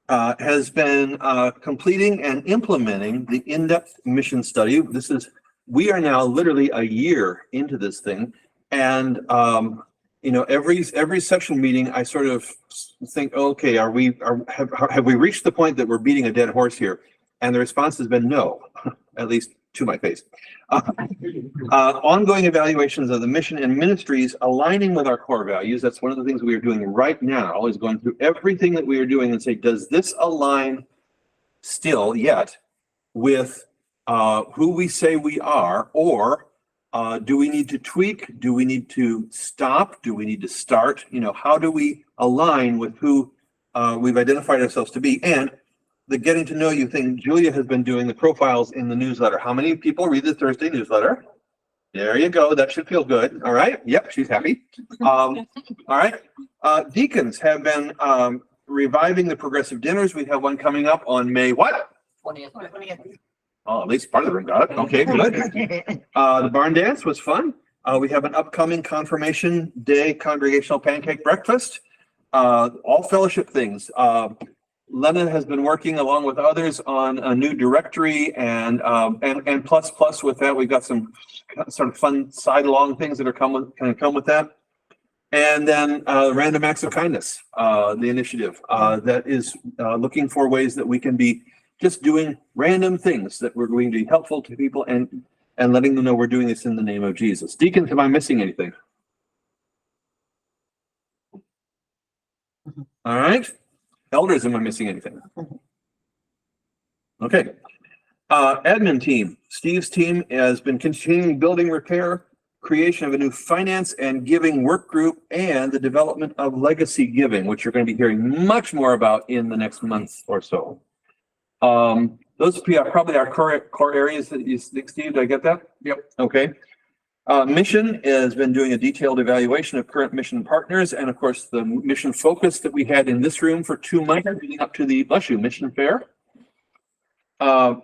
Speaker 1: has been completing and implementing the in-depth mission study. We are now literally a year into this thing. And, every session meeting, I sort of think, okay, have we reached the point that we're beating a dead horse here? And the response has been no, at least to my face. Ongoing evaluations of the mission and ministries aligning with our core values. That's one of the things we are doing right now, is going through everything that we are doing and say, does this align still yet with who we say we are, or do we need to tweak? Do we need to stop? Do we need to start? How do we align with who we've identified ourselves to be? And the getting to know you thing, Julia has been doing the profiles in the newsletter. How many people read the Thursday newsletter? There you go. That should feel good. All right. Yep. She's happy. All right. Deacons have been reviving the progressive dinners. We have one coming up on May what?
Speaker 3: 20th.
Speaker 1: Oh, at least part of the room got it. Okay, good. The barn dance was fun. We have an upcoming confirmation day congregational pancake breakfast. All fellowship things. Lennon has been working along with others on a new directory, and plus with that, we've got some sort of fun side-along things that are going to come with that. And then Random Acts of Kindness, the initiative that is looking for ways that we can be just doing random things that we're going to be helpful to people and letting them know we're doing this in the name of Jesus. Deacons, am I missing anything? All right. Elders, am I missing anything? Okay. Admin team. Steve's team has been continuing building, repair, creation of a new finance and giving work group, and the development of legacy giving, which you're going to be hearing much more about in the next month or so. Those are probably our core areas that you think, Steve. Did I get that? Yep. Okay. Mission has been doing a detailed evaluation of current mission partners, and of course the mission focus that we had in this room for 2 months leading up to the Mission Fair.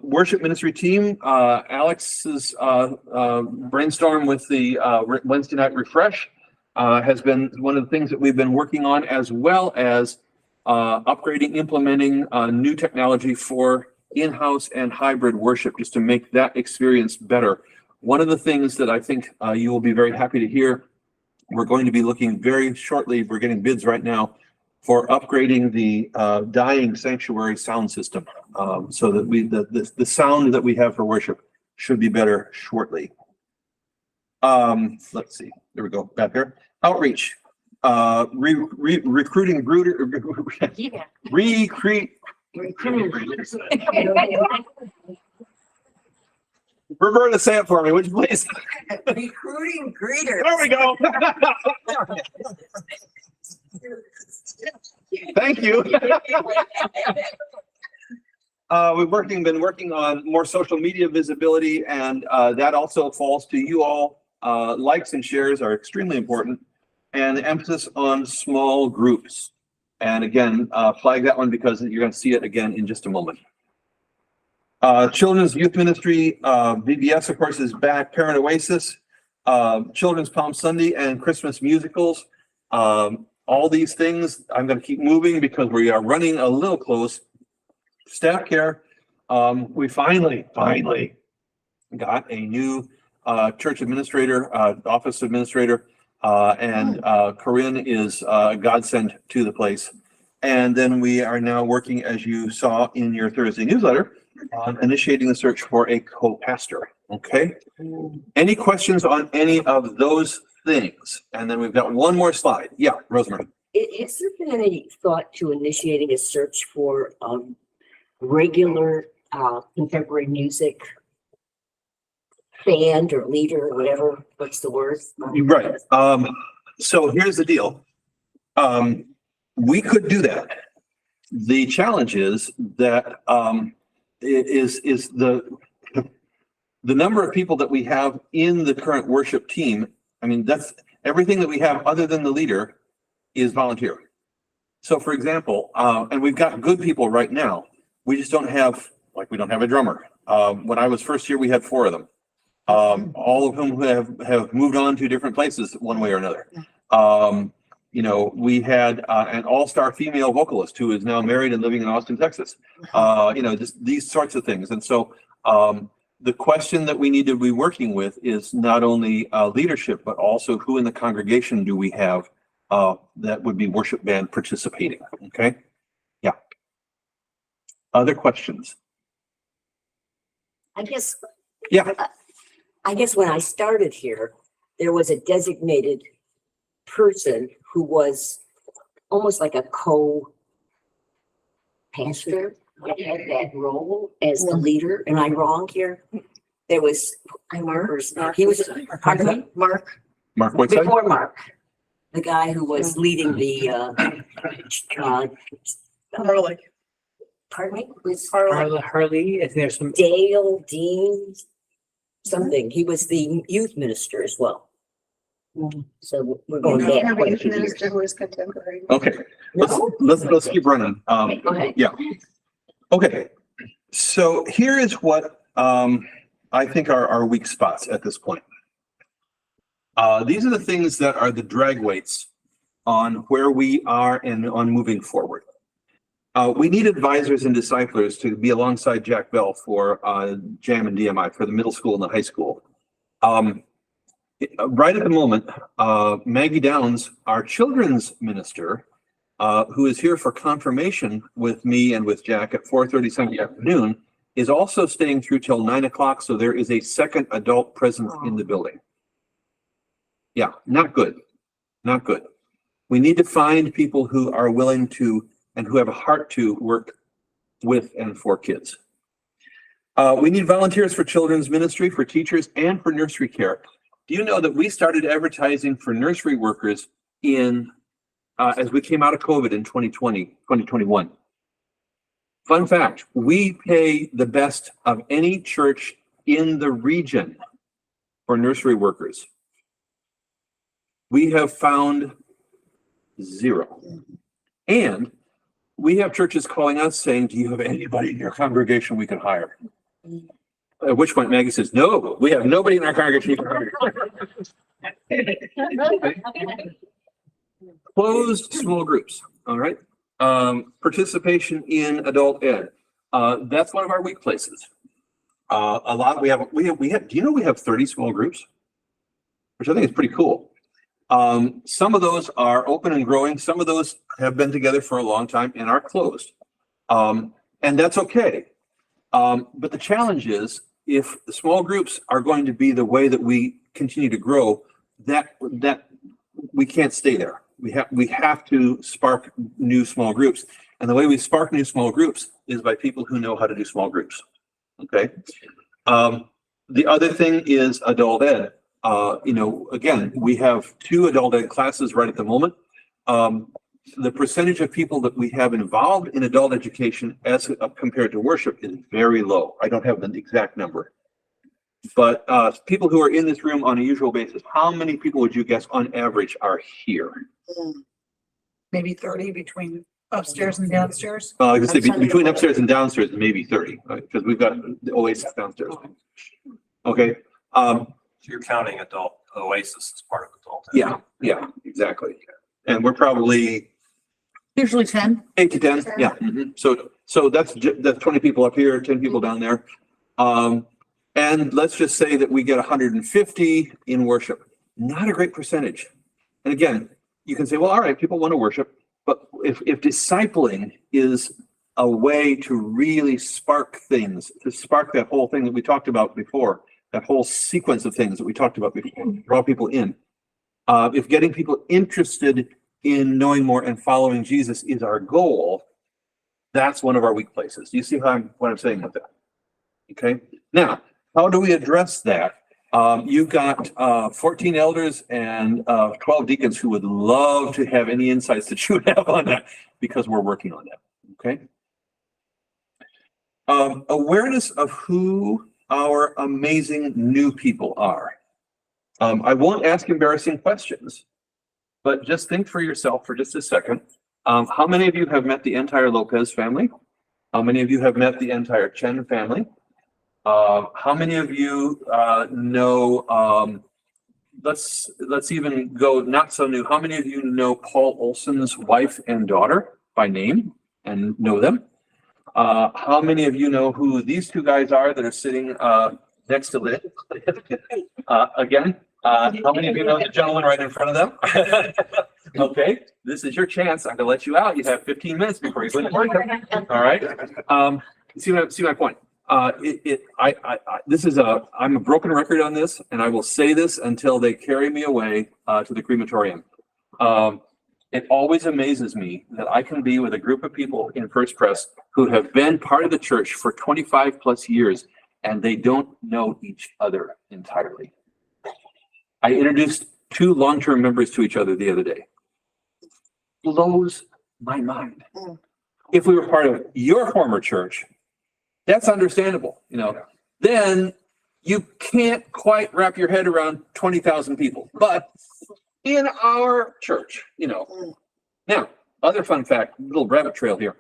Speaker 1: Worship ministry team, Alex's brainstorm with the Wednesday night refresh has been one of the things that we've been working on, as well as upgrading, implementing new technology for in-house and hybrid worship, just to make that experience better. One of the things that I think you will be very happy to hear, we're going to be looking very shortly, we're getting bids right now for upgrading the dying sanctuary sound system, so that the sound that we have for worship should be better shortly. Let's see, there we go, back there. Outreach, recruiting brooder, Roberta, say it for me, would you please?
Speaker 8: Recruiting greeters.
Speaker 1: There we go. Thank you. We've been working on more social media visibility, and that also falls to you all. Likes and shares are extremely important, and the emphasis on small groups. And again, flag that one because you're going to see it again in just a moment. Children's Youth Ministry, VBS, of course, is back. Parent Oasis, Children's Palm Sunday, and Christmas musicals. All these things, I'm going to keep moving because we are running a little close. Staff care, we finally got a new church administrator, office administrator, and Corinne is a godsend to the place. And then we are now working, as you saw in your Thursday newsletter, on initiating the search for a co-pastor. Okay. Any questions on any of those things? And then we've got one more slide. Yeah, Rosemary.
Speaker 13: Is there been any thought to initiating a search for regular contemporary music band or leader or whatever, what's the word?
Speaker 1: Right. So here's the deal. We could do that. The challenge is that, is the number of people that we have in the current worship team. I mean, that's everything that we have other than the leader is volunteer. So for example, and we've got good people right now. We just don't have, like, we don't have a drummer. When I was first here, we had 4 of them. All of whom have moved on to different places one way or another. You know, we had an all-star female vocalist who is now married and living in Austin, Texas. You know, just these sorts of things. And so the question that we need to be working with is not only leadership, but also who in the congregation do we have that would be worship band participating. Okay. Yeah. Other questions?
Speaker 13: I guess.
Speaker 1: Yeah.
Speaker 13: I guess when I started here, there was a designated person who was almost like a co-pastor that had that role as the leader. Am I wrong here? There was, he was, pardon me, Mark,
Speaker 1: Whiteside?
Speaker 13: before Mark, the guy who was leading the,
Speaker 10: Harley.
Speaker 13: pardon me, was
Speaker 2: Harley, if there's some,
Speaker 13: Dale Dean, something. He was the youth minister as well. So we're going back quite a few years.
Speaker 10: Who is contemporary.
Speaker 1: Okay, let's keep running.
Speaker 13: Go ahead.
Speaker 1: Yeah. Okay, so here is what I think are our weak spots at this point. These are the things that are the drag weights on where we are and on moving forward. We need advisors and disciplers to be alongside Jack Bell for JAM and DMI for the middle school and the high school. Right at the moment, Maggie Downs, our children's minister, who is here for confirmation with me and with Jack at 4:30 Sunday afternoon, is also staying through till 9 o'clock. So there is a second adult presence in the building. Yeah, not good. Not good. We need to find people who are willing to and who have a heart to work with and for kids. We need volunteers for children's ministry, for teachers, and for nursery care. Do you know that we started advertising for nursery workers in as we came out of COVID in 2021? Fun fact, we pay the best of any church in the region for nursery workers. We have found 0. And we have churches calling us saying, do you have anybody in your congregation we can hire? At which point Maggie says, no, we have nobody in our congregation. Closed small groups, all right? Participation in adult ed. That's one of our weak places. A lot, do you know we have 30 small groups? Which I think is pretty cool. Some of those are open and growing. Some of those have been together for a long time and are closed. And that's okay. But the challenge is, if the small groups are going to be the way that we continue to grow, that we can't stay there. We have to spark new small groups. And the way we spark new small groups is by people who know how to do small groups. Okay. The other thing is adult ed. You know, again, we have 2 adult ed classes right at the moment. The percentage of people that we have involved in adult education as compared to worship is very low. I don't have the exact number. But people who are in this room on a usual basis, how many people would you guess on average are here?
Speaker 10: Maybe 30 between upstairs and downstairs.
Speaker 1: I could say between upstairs and downstairs, maybe 30, right? Because we've got the Oasis downstairs. Okay.
Speaker 6: So you're counting adult Oasis as part of adult.
Speaker 1: Yeah, exactly. And we're probably
Speaker 10: Usually 10.
Speaker 1: 8 to 10. Yeah. So that's 20 people up here, 10 people down there. And let's just say that we get 150 in worship. Not a great percentage. And again, you can say, well, all right, people want to worship, but if discipling is a way to really spark things, to spark that whole thing that we talked about before, that whole sequence of things that we talked about before, draw people in. If getting people interested in knowing more and following Jesus is our goal, that's one of our weak places. Do you see what I'm saying with that? Okay. Now, how do we address that? You've got 14 elders and 12 deacons who would love to have any insights that you would have on that, because we're working on that, okay? Awareness of who our amazing new people are. I won't ask embarrassing questions, but just think for yourself for just a second. How many of you have met the entire Lopez family? How many of you have met the entire Chen family? How many of you know, let's even go not so new. How many of you know Paul Olson's wife and daughter by name and know them? How many of you know who these two guys are that are sitting next to Lynn? Again, how many of you know the gentleman right in front of them? Okay, this is your chance. I'm gonna let you out. You have 15 minutes before you go to work. All right. See my point. I'm a broken record on this, and I will say this until they carry me away to the crematorium. It always amazes me that I can be with a group of people in First Pres who have been part of the church for 25 plus years, and they don't know each other entirely. I introduced 2 long-term members to each other the other day. Blows my mind. If we were part of your former church, that's understandable, you know. Then you can't quite wrap your head around 20,000 people, but in our church, you know. Now, other fun fact, little rabbit trail here.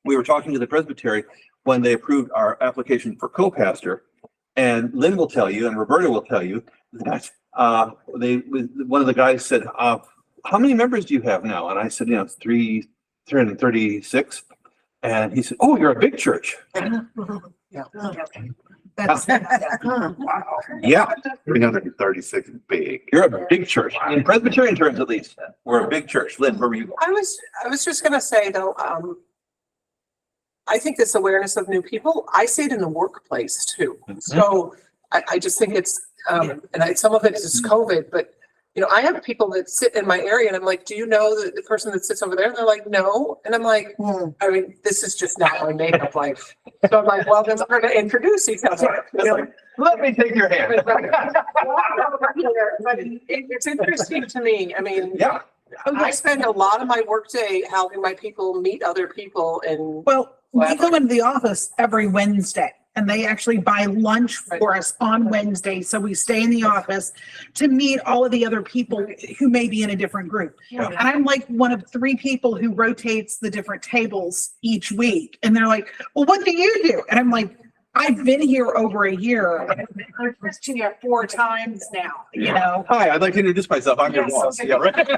Speaker 1: We were talking to the presbytery when they approved our application for co-pastor, and Lynn will tell you, and Roberta will tell you that one of the guys said, how many members do you have now? And I said, 336. And he said, oh, you're a big church.
Speaker 10: Yeah.
Speaker 1: Wow. Yeah.
Speaker 11: 336 is big.
Speaker 1: You're a big church. In Presbyterian terms, at least, we're a big church. Lynn, where were you?
Speaker 10: I was just gonna say though, I think this awareness of new people, I see it in the workplace too. So I just think it's, some of it is COVID, but you know, I have people that sit in my area and I'm like, do you know the person that sits over there? And they're like, no. And I'm like, I mean, this is just not my makeup life. So I'm like, well, then we're going to introduce each other.
Speaker 1: Let me take your hand.
Speaker 10: But it's interesting to me. I mean,
Speaker 1: Yeah.
Speaker 10: I spend a lot of my workday helping my people meet other people and.
Speaker 14: Well, we go into the office every Wednesday and they actually buy lunch for us on Wednesday. So we stay in the office to meet all of the other people who may be in a different group.
Speaker 1: Yeah.
Speaker 14: And I'm like one of 3 people who rotates the different tables each week. And they're like, well, what do you do? And I'm like, I've been here over a year. I've been here 4 times now, you know?
Speaker 1: Hi, I'd like to introduce myself. I'm your
Speaker 14: Yes,
Speaker 1: boss.
Speaker 14: okay.
Speaker 1: Yeah, right.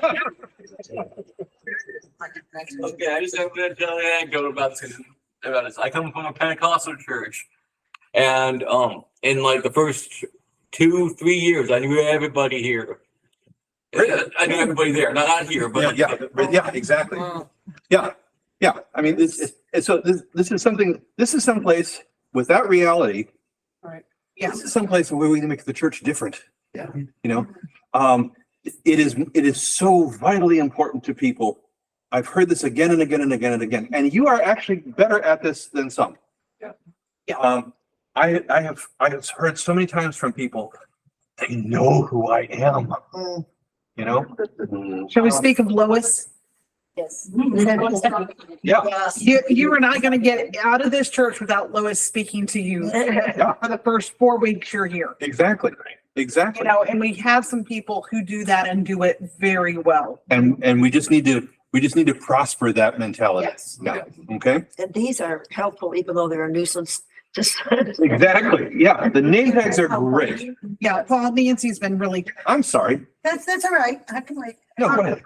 Speaker 6: Okay, I just have to tell you an anecdote about this. I come from a Pentecostal church. And in like the first 2-3 years, I knew everybody here. I knew everybody there, not here, but
Speaker 1: Yeah, exactly. Yeah. I mean, this is someplace without reality.
Speaker 10: Right.
Speaker 14: Yeah.
Speaker 1: This is someplace where we can make the church different. Yeah. You know, it is so vitally important to people. I've heard this again and again and again and again, and you are actually better at this than some.
Speaker 14: Yeah.
Speaker 1: I have heard so many times from people, they know who I am. You know?
Speaker 14: Shall we speak of Lois?
Speaker 13: Yes.
Speaker 1: Yeah.
Speaker 14: You are not going to get out of this church without Lois speaking to you for the first 4 weeks you're here.
Speaker 1: Exactly.
Speaker 14: You know, and we have some people who do that and do it very well.
Speaker 1: And we just need to prosper that mentality.
Speaker 13: Yes.
Speaker 1: Yeah. Okay.
Speaker 13: And these are helpful, even though they're a nuisance. Just.
Speaker 1: Exactly. Yeah. The name tags are great.
Speaker 14: Yeah, Paul, Nancy's been really.
Speaker 1: I'm sorry.
Speaker 15: That's all right. I can wait.
Speaker 1: No, go ahead.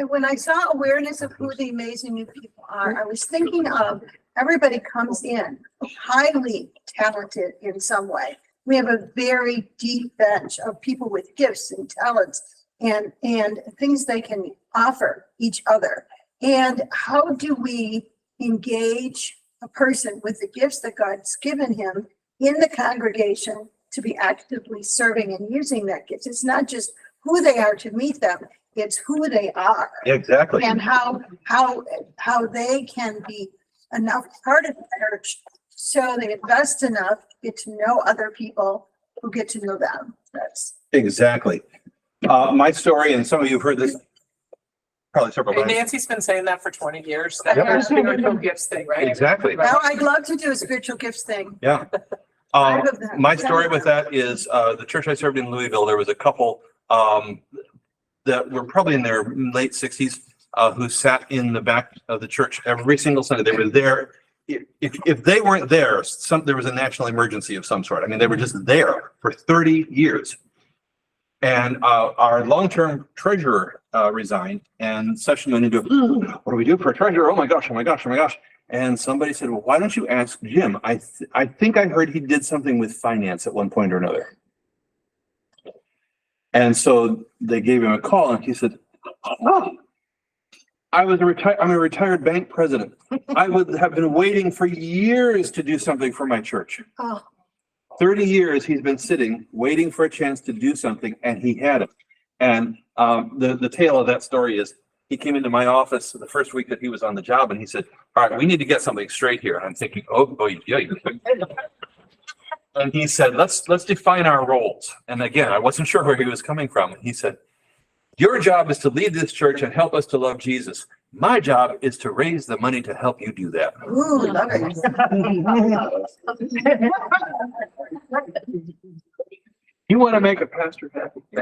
Speaker 15: When I saw awareness of who the amazing new people are, I was thinking of everybody comes in highly talented in some way. We have a very deep bench of people with gifts and talents and things they can offer each other. And how do we engage a person with the gifts that God's given him in the congregation to be actively serving and using that gift? It's not just who they are to meet them, it's who they are.
Speaker 1: Exactly.
Speaker 15: And how they can be enough part of the church so they invest enough, get to know other people who get to know them. That's.
Speaker 1: Exactly. My story, and some of you have heard this probably several
Speaker 10: And
Speaker 1: times.
Speaker 10: Nancy's been saying that for 20 years, that
Speaker 1: Yep.
Speaker 10: spiritual gifts thing, right?
Speaker 1: Exactly.
Speaker 15: Now, I'd love to do a spiritual gifts thing.
Speaker 1: Yeah.
Speaker 15: Five of them.
Speaker 1: My story with that is, the church I served in Louisville, there was a couple, that were probably in their late 60s, who sat in the back of the church every single Sunday. They were there. If they weren't there, there was a national emergency of some sort. I mean, they were just there for 30 years. And our long-term treasurer resigned, and session went into, what do we do for a treasurer? Oh my gosh, oh my gosh, oh my gosh. And somebody said, well, why don't you ask Jim? I think I heard he did something with finance at one point or another. And so they gave him a call, and he said, oh, I'm a retired bank president. I would have been waiting for years to do something for my church.
Speaker 15: Oh.
Speaker 1: 30 years he's been sitting, waiting for a chance to do something, and he had it. And the tale of that story is, he came into my office the first week that he was on the job, and he said, all right, we need to get something straight here. And I'm thinking, oh boy, yeah. And he said, let's define our roles. And again, I wasn't sure where he was coming from. And he said, your job is to lead this church and help us to love Jesus. My job is to raise the money to help you do that.
Speaker 15: Ooh, love it.
Speaker 1: You want to make a pastor happy?
Speaker 15: Be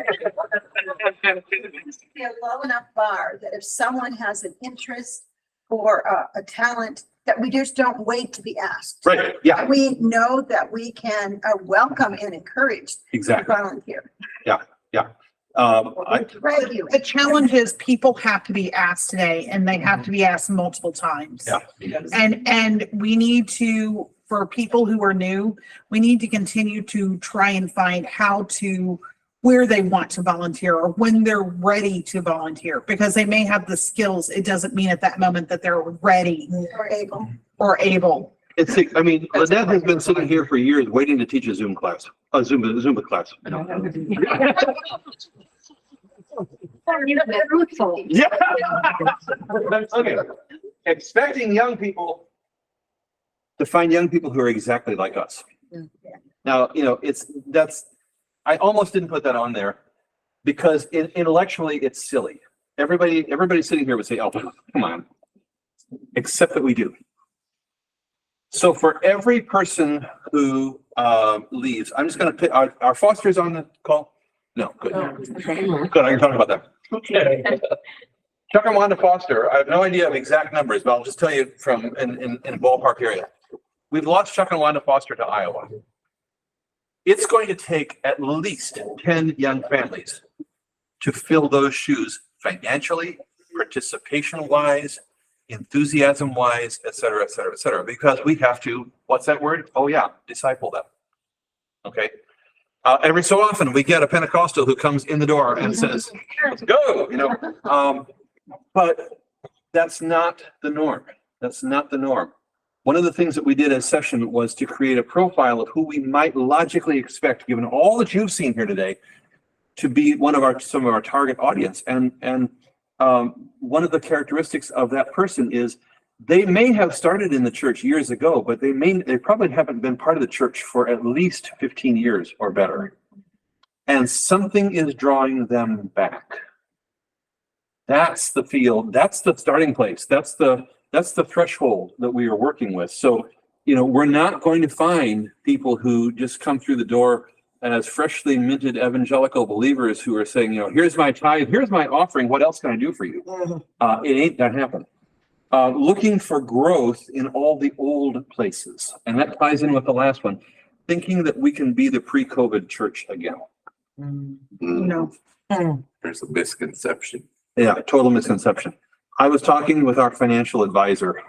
Speaker 15: a low enough bar that if someone has an interest or a talent, that we just don't wait to be asked.
Speaker 1: Right, yeah.
Speaker 15: We know that we can welcome and encourage.
Speaker 1: Exactly.
Speaker 15: Volunteer.
Speaker 1: Yeah.
Speaker 15: Thank you.
Speaker 14: The challenge is people have to be asked today, and they have to be asked multiple times.
Speaker 1: Yeah.
Speaker 14: And we need to, for people who are new, we need to continue to try and find where they want to volunteer or when they're ready to volunteer, because they may have the skills. It doesn't mean at that moment that they're ready
Speaker 15: Or able.
Speaker 1: I mean, Lynette has been sitting here for years waiting to teach a Zoom class, a Zumba class. Yeah. Okay. Expecting young people to find young people who are exactly like us. Now, I almost didn't put that on there because intellectually it's silly. Everybody sitting here would say, oh, come on. Except that we do. So for every person who leaves, I'm just going to pick our Foster's on the call. No, good. Good. I can talk about that. Okay. Chuck and Wanda Foster. I have no idea of exact numbers, but I'll just tell you from in a ballpark area. We've lost Chuck and Wanda Foster to Iowa. It's going to take at least 10 young families to fill those shoes financially, participation-wise, enthusiasm-wise, et cetera, et cetera, et cetera, because we have to, what's that word? Oh yeah, disciple them. Okay. Every so often we get a Pentecostal who comes in the door and says, let's go, but that's not the norm. That's not the norm. One of the things that we did as session was to create a profile of who we might logically expect, given all that you've seen here today, to be some of our target audience. And one of the characteristics of that person is they may have started in the church years ago, but they probably haven't been part of the church for at least 15 years or better. And something is drawing them back. That's the field. That's the starting place. That's the threshold that we are working with. So, we're not going to find people who just come through the door as freshly minted evangelical believers who are saying, here's my tithe, here's my offering, what else can I do for you? It ain't gonna happen. Looking for growth in all the old places. And that ties in with the last one, thinking that we can be the pre-COVID church again.
Speaker 14: No.
Speaker 11: There's a misconception.
Speaker 1: Yeah, total misconception. I was talking with our financial advisor,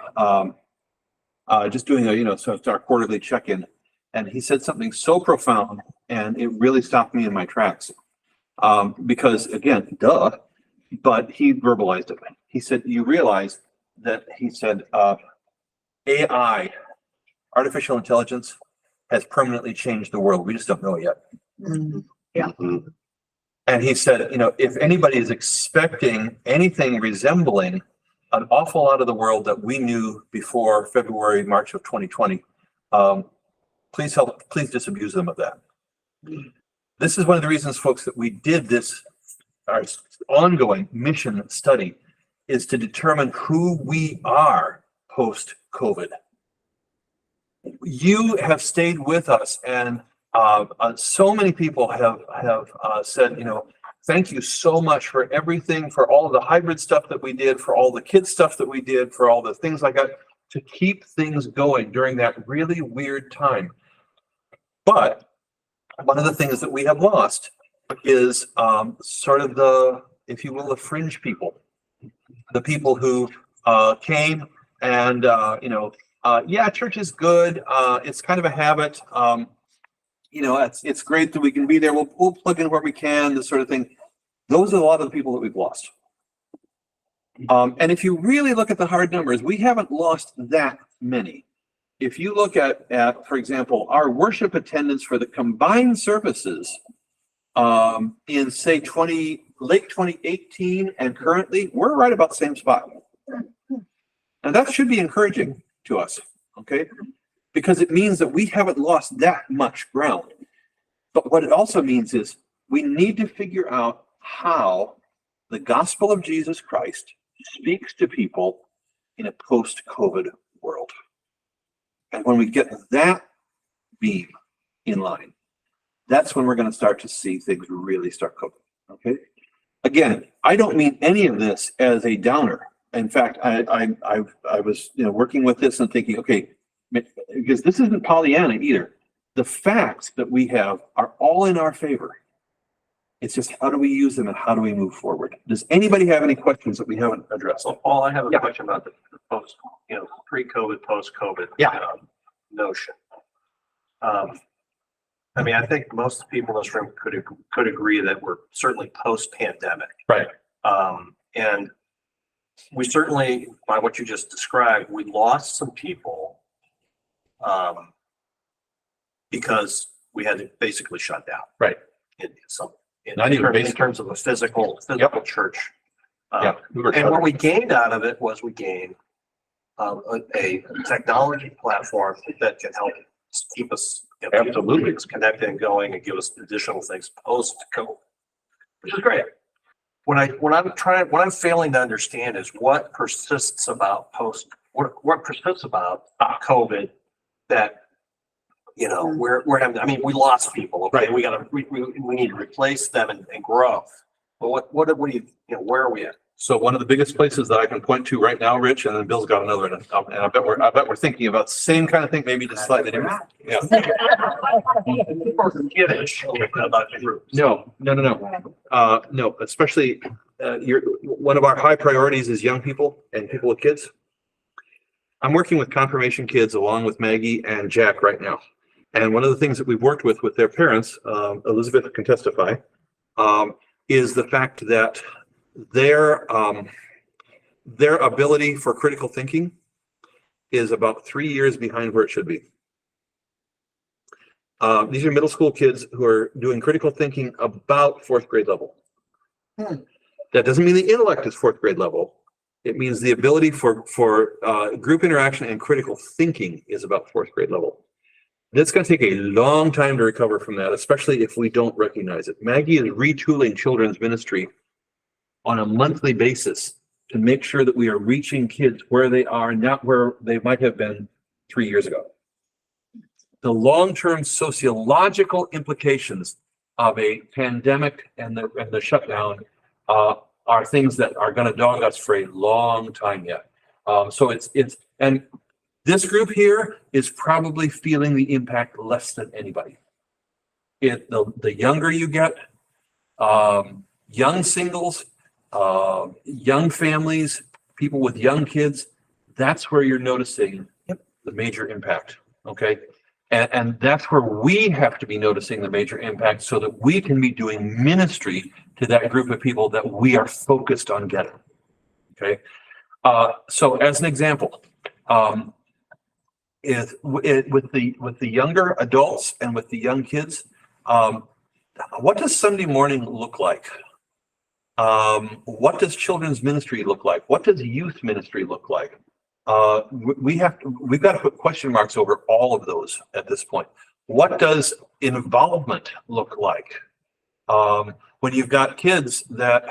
Speaker 1: just doing so it's our quarterly check-in, and he said something so profound, and it really stopped me in my tracks. Because again, duh, but he verbalized it. He said, you realize that, he said, AI, artificial intelligence, has permanently changed the world. We just don't know it yet.
Speaker 14: Yeah.
Speaker 1: And he said, if anybody is expecting anything resembling an awful lot of the world that we knew before February, March of 2020, please disabuse them of that. This is one of the reasons, folks, that we did this, our ongoing mission study, is to determine who we are post-COVID. You have stayed with us, and so many people have said, thank you so much for everything, for all of the hybrid stuff that we did, for all the kids stuff that we did, for all the things like that, to keep things going during that really weird time. But one of the things that we have lost is sort of the, if you will, the fringe people, the people who came and, yeah, church is good. It's kind of a habit. It's great that we can be there. We'll plug in where we can, this sort of thing. Those are a lot of the people that we've lost. And if you really look at the hard numbers, we haven't lost that many. If you look at, for example, our worship attendance for the combined services in, say, late 2018 and currently, we're right about the same spot. And that should be encouraging to us, okay? Because it means that we haven't lost that much ground. But what it also means is we need to figure out how the gospel of Jesus Christ speaks to people in a post-COVID world. And when we get that beam in line, that's when we're going to start to see things really start cooking. Okay. Again, I don't mean any of this as a downer. In fact, I was working with this and thinking, okay, because this isn't Pollyanna either. The facts that we have are all in our favor. It's just how do we use them and how do we move forward? Does anybody have any questions that we haven't addressed?
Speaker 6: So Paul, I have a question about the post, pre-COVID, post-COVID notion. I mean, I think most people in this room could agree that we're certainly post-pandemic.
Speaker 1: Right.
Speaker 6: And we certainly, by what you just described, we lost some people because we had to basically shut down.
Speaker 1: Right.
Speaker 6: In terms of a physical church. And what we gained out of it was we gained a technology platform that can help keep us absolutely connected and going and give us additional things post COVID, which is great. What I'm failing to understand is what persists about what persists about COVID that we're having. I mean, we lost people. Okay, right. We need to replace them and grow. But what do you where are we at?
Speaker 1: So one of the biggest places that I can point to right now, Rich, and then Bill's got another, and I bet we're thinking about the same kind of thing, maybe just slightly different. Yeah. No. Especially one of our high priorities is young people and people with kids. I'm working with confirmation kids along with Maggie and Jack right now. And one of the things that we've worked with their parents, Elizabeth can testify, is the fact that their ability for critical thinking is about 3 years behind where it should be. These are middle school kids who are doing critical thinking about 4th grade level. That doesn't mean the intellect is 4th grade level. It means the ability for group interaction and critical thinking is about 4th grade level. It's going to take a long time to recover from that, especially if we don't recognize it. Maggie is retooling children's ministry on a monthly basis to make sure that we are reaching kids where they are, not where they might have been 3 years ago. The long-term sociological implications of a pandemic and the shutdown are things that are going to dog us for a long time yet. So and this group here is probably feeling the impact less than anybody. The younger you get, young singles, young families, people with young kids, that's where you're noticing the major impact. Okay. And that's where we have to be noticing the major impact so that we can be doing ministry to that group of people that we are focused on getting. Okay. So as an example, with the younger adults and with the young kids, what does Sunday morning look like? What does children's ministry look like? What does youth ministry look like? We've got to put question marks over all of those at this point. What does involvement look like? When you've got kids that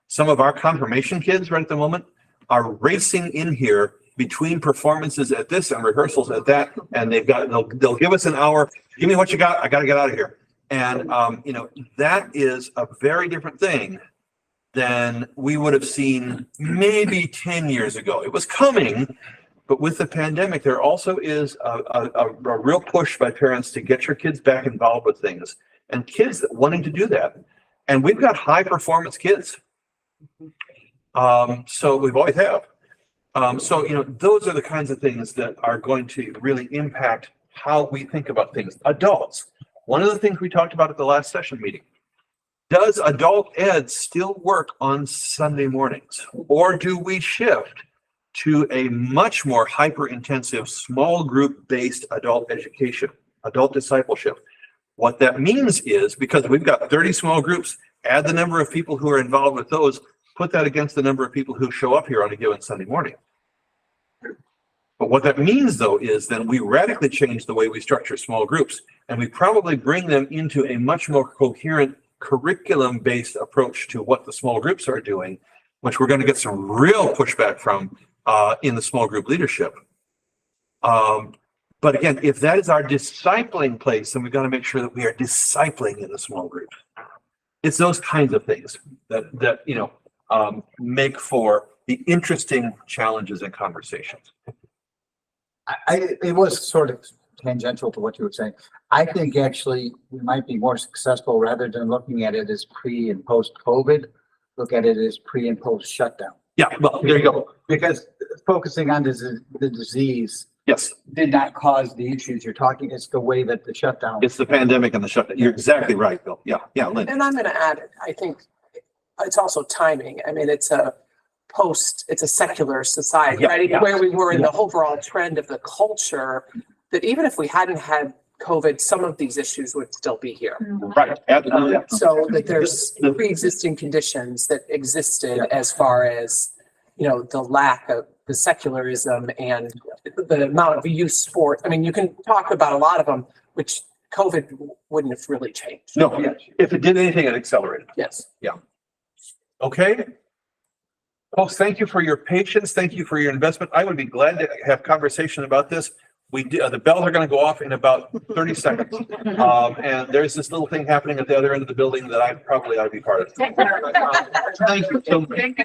Speaker 1: some of our confirmation kids right at the moment are racing in here between performances at this and rehearsals at that, and they'll give us an hour. Give me what you got. I got to get out of here. And that is a very different thing than we would have seen maybe 10 years ago. It was coming, but with the pandemic, there also is a real push by parents to get your kids back involved with things, and kids wanting to do that. And we've got high performance kids. So we've always have. Those are the kinds of things that are going to really impact how we think about things. Adults, one of the things we talked about at the last session meeting, does adult ed still work on Sunday mornings? Or do we shift to a much more hyper-intensive, small group-based adult education, adult discipleship? What that means is, because we've got 30 small groups, add the number of people who are involved with those, put that against the number of people who show up here on a given Sunday morning. But what that means, though, is then we radically change the way we structure small groups, and we probably bring them into a much more coherent curriculum-based approach to what the small groups are doing, which we're going to get some real pushback from in the small group leadership. But again, if that is our discipling place, then we've got to make sure that we are discipling in the small group. It's those kinds of things that make for the interesting challenges and conversations.
Speaker 4: It was sort of tangential to what you were saying. I think actually we might be more successful rather than looking at it as pre and post COVID, look at it as pre and post shutdown.
Speaker 1: Yeah, well, there you go.
Speaker 4: Because focusing on the disease.
Speaker 1: Yes.
Speaker 4: Did not cause the issues you're talking. It's the way that the shutdown.
Speaker 1: It's the pandemic and the shutdown. You're exactly right, Bill. Yeah, Lynn.
Speaker 10: And I'm gonna add, I think it's also timing. I mean, it's a secular society,
Speaker 1: Yeah,
Speaker 10: right?
Speaker 1: yeah.
Speaker 10: Where we were in the overall trend of the culture, that even if we hadn't had COVID, some of these issues would still be here.
Speaker 1: Right. Absolutely.
Speaker 10: So that there's pre-existing conditions that existed as far as, the lack of the secularism and the amount of youth sport. I mean, you can talk about a lot of them, which COVID wouldn't have really changed.
Speaker 1: No, if it did anything, it accelerated.
Speaker 10: Yes.
Speaker 1: Okay. Folks, thank you for your patience. Thank you for your investment. I would be glad to have conversation about this. The bells are going to go off in about 30 seconds. And there's this little thing happening at the other end of the building that I probably ought to be part of. Thank you so much.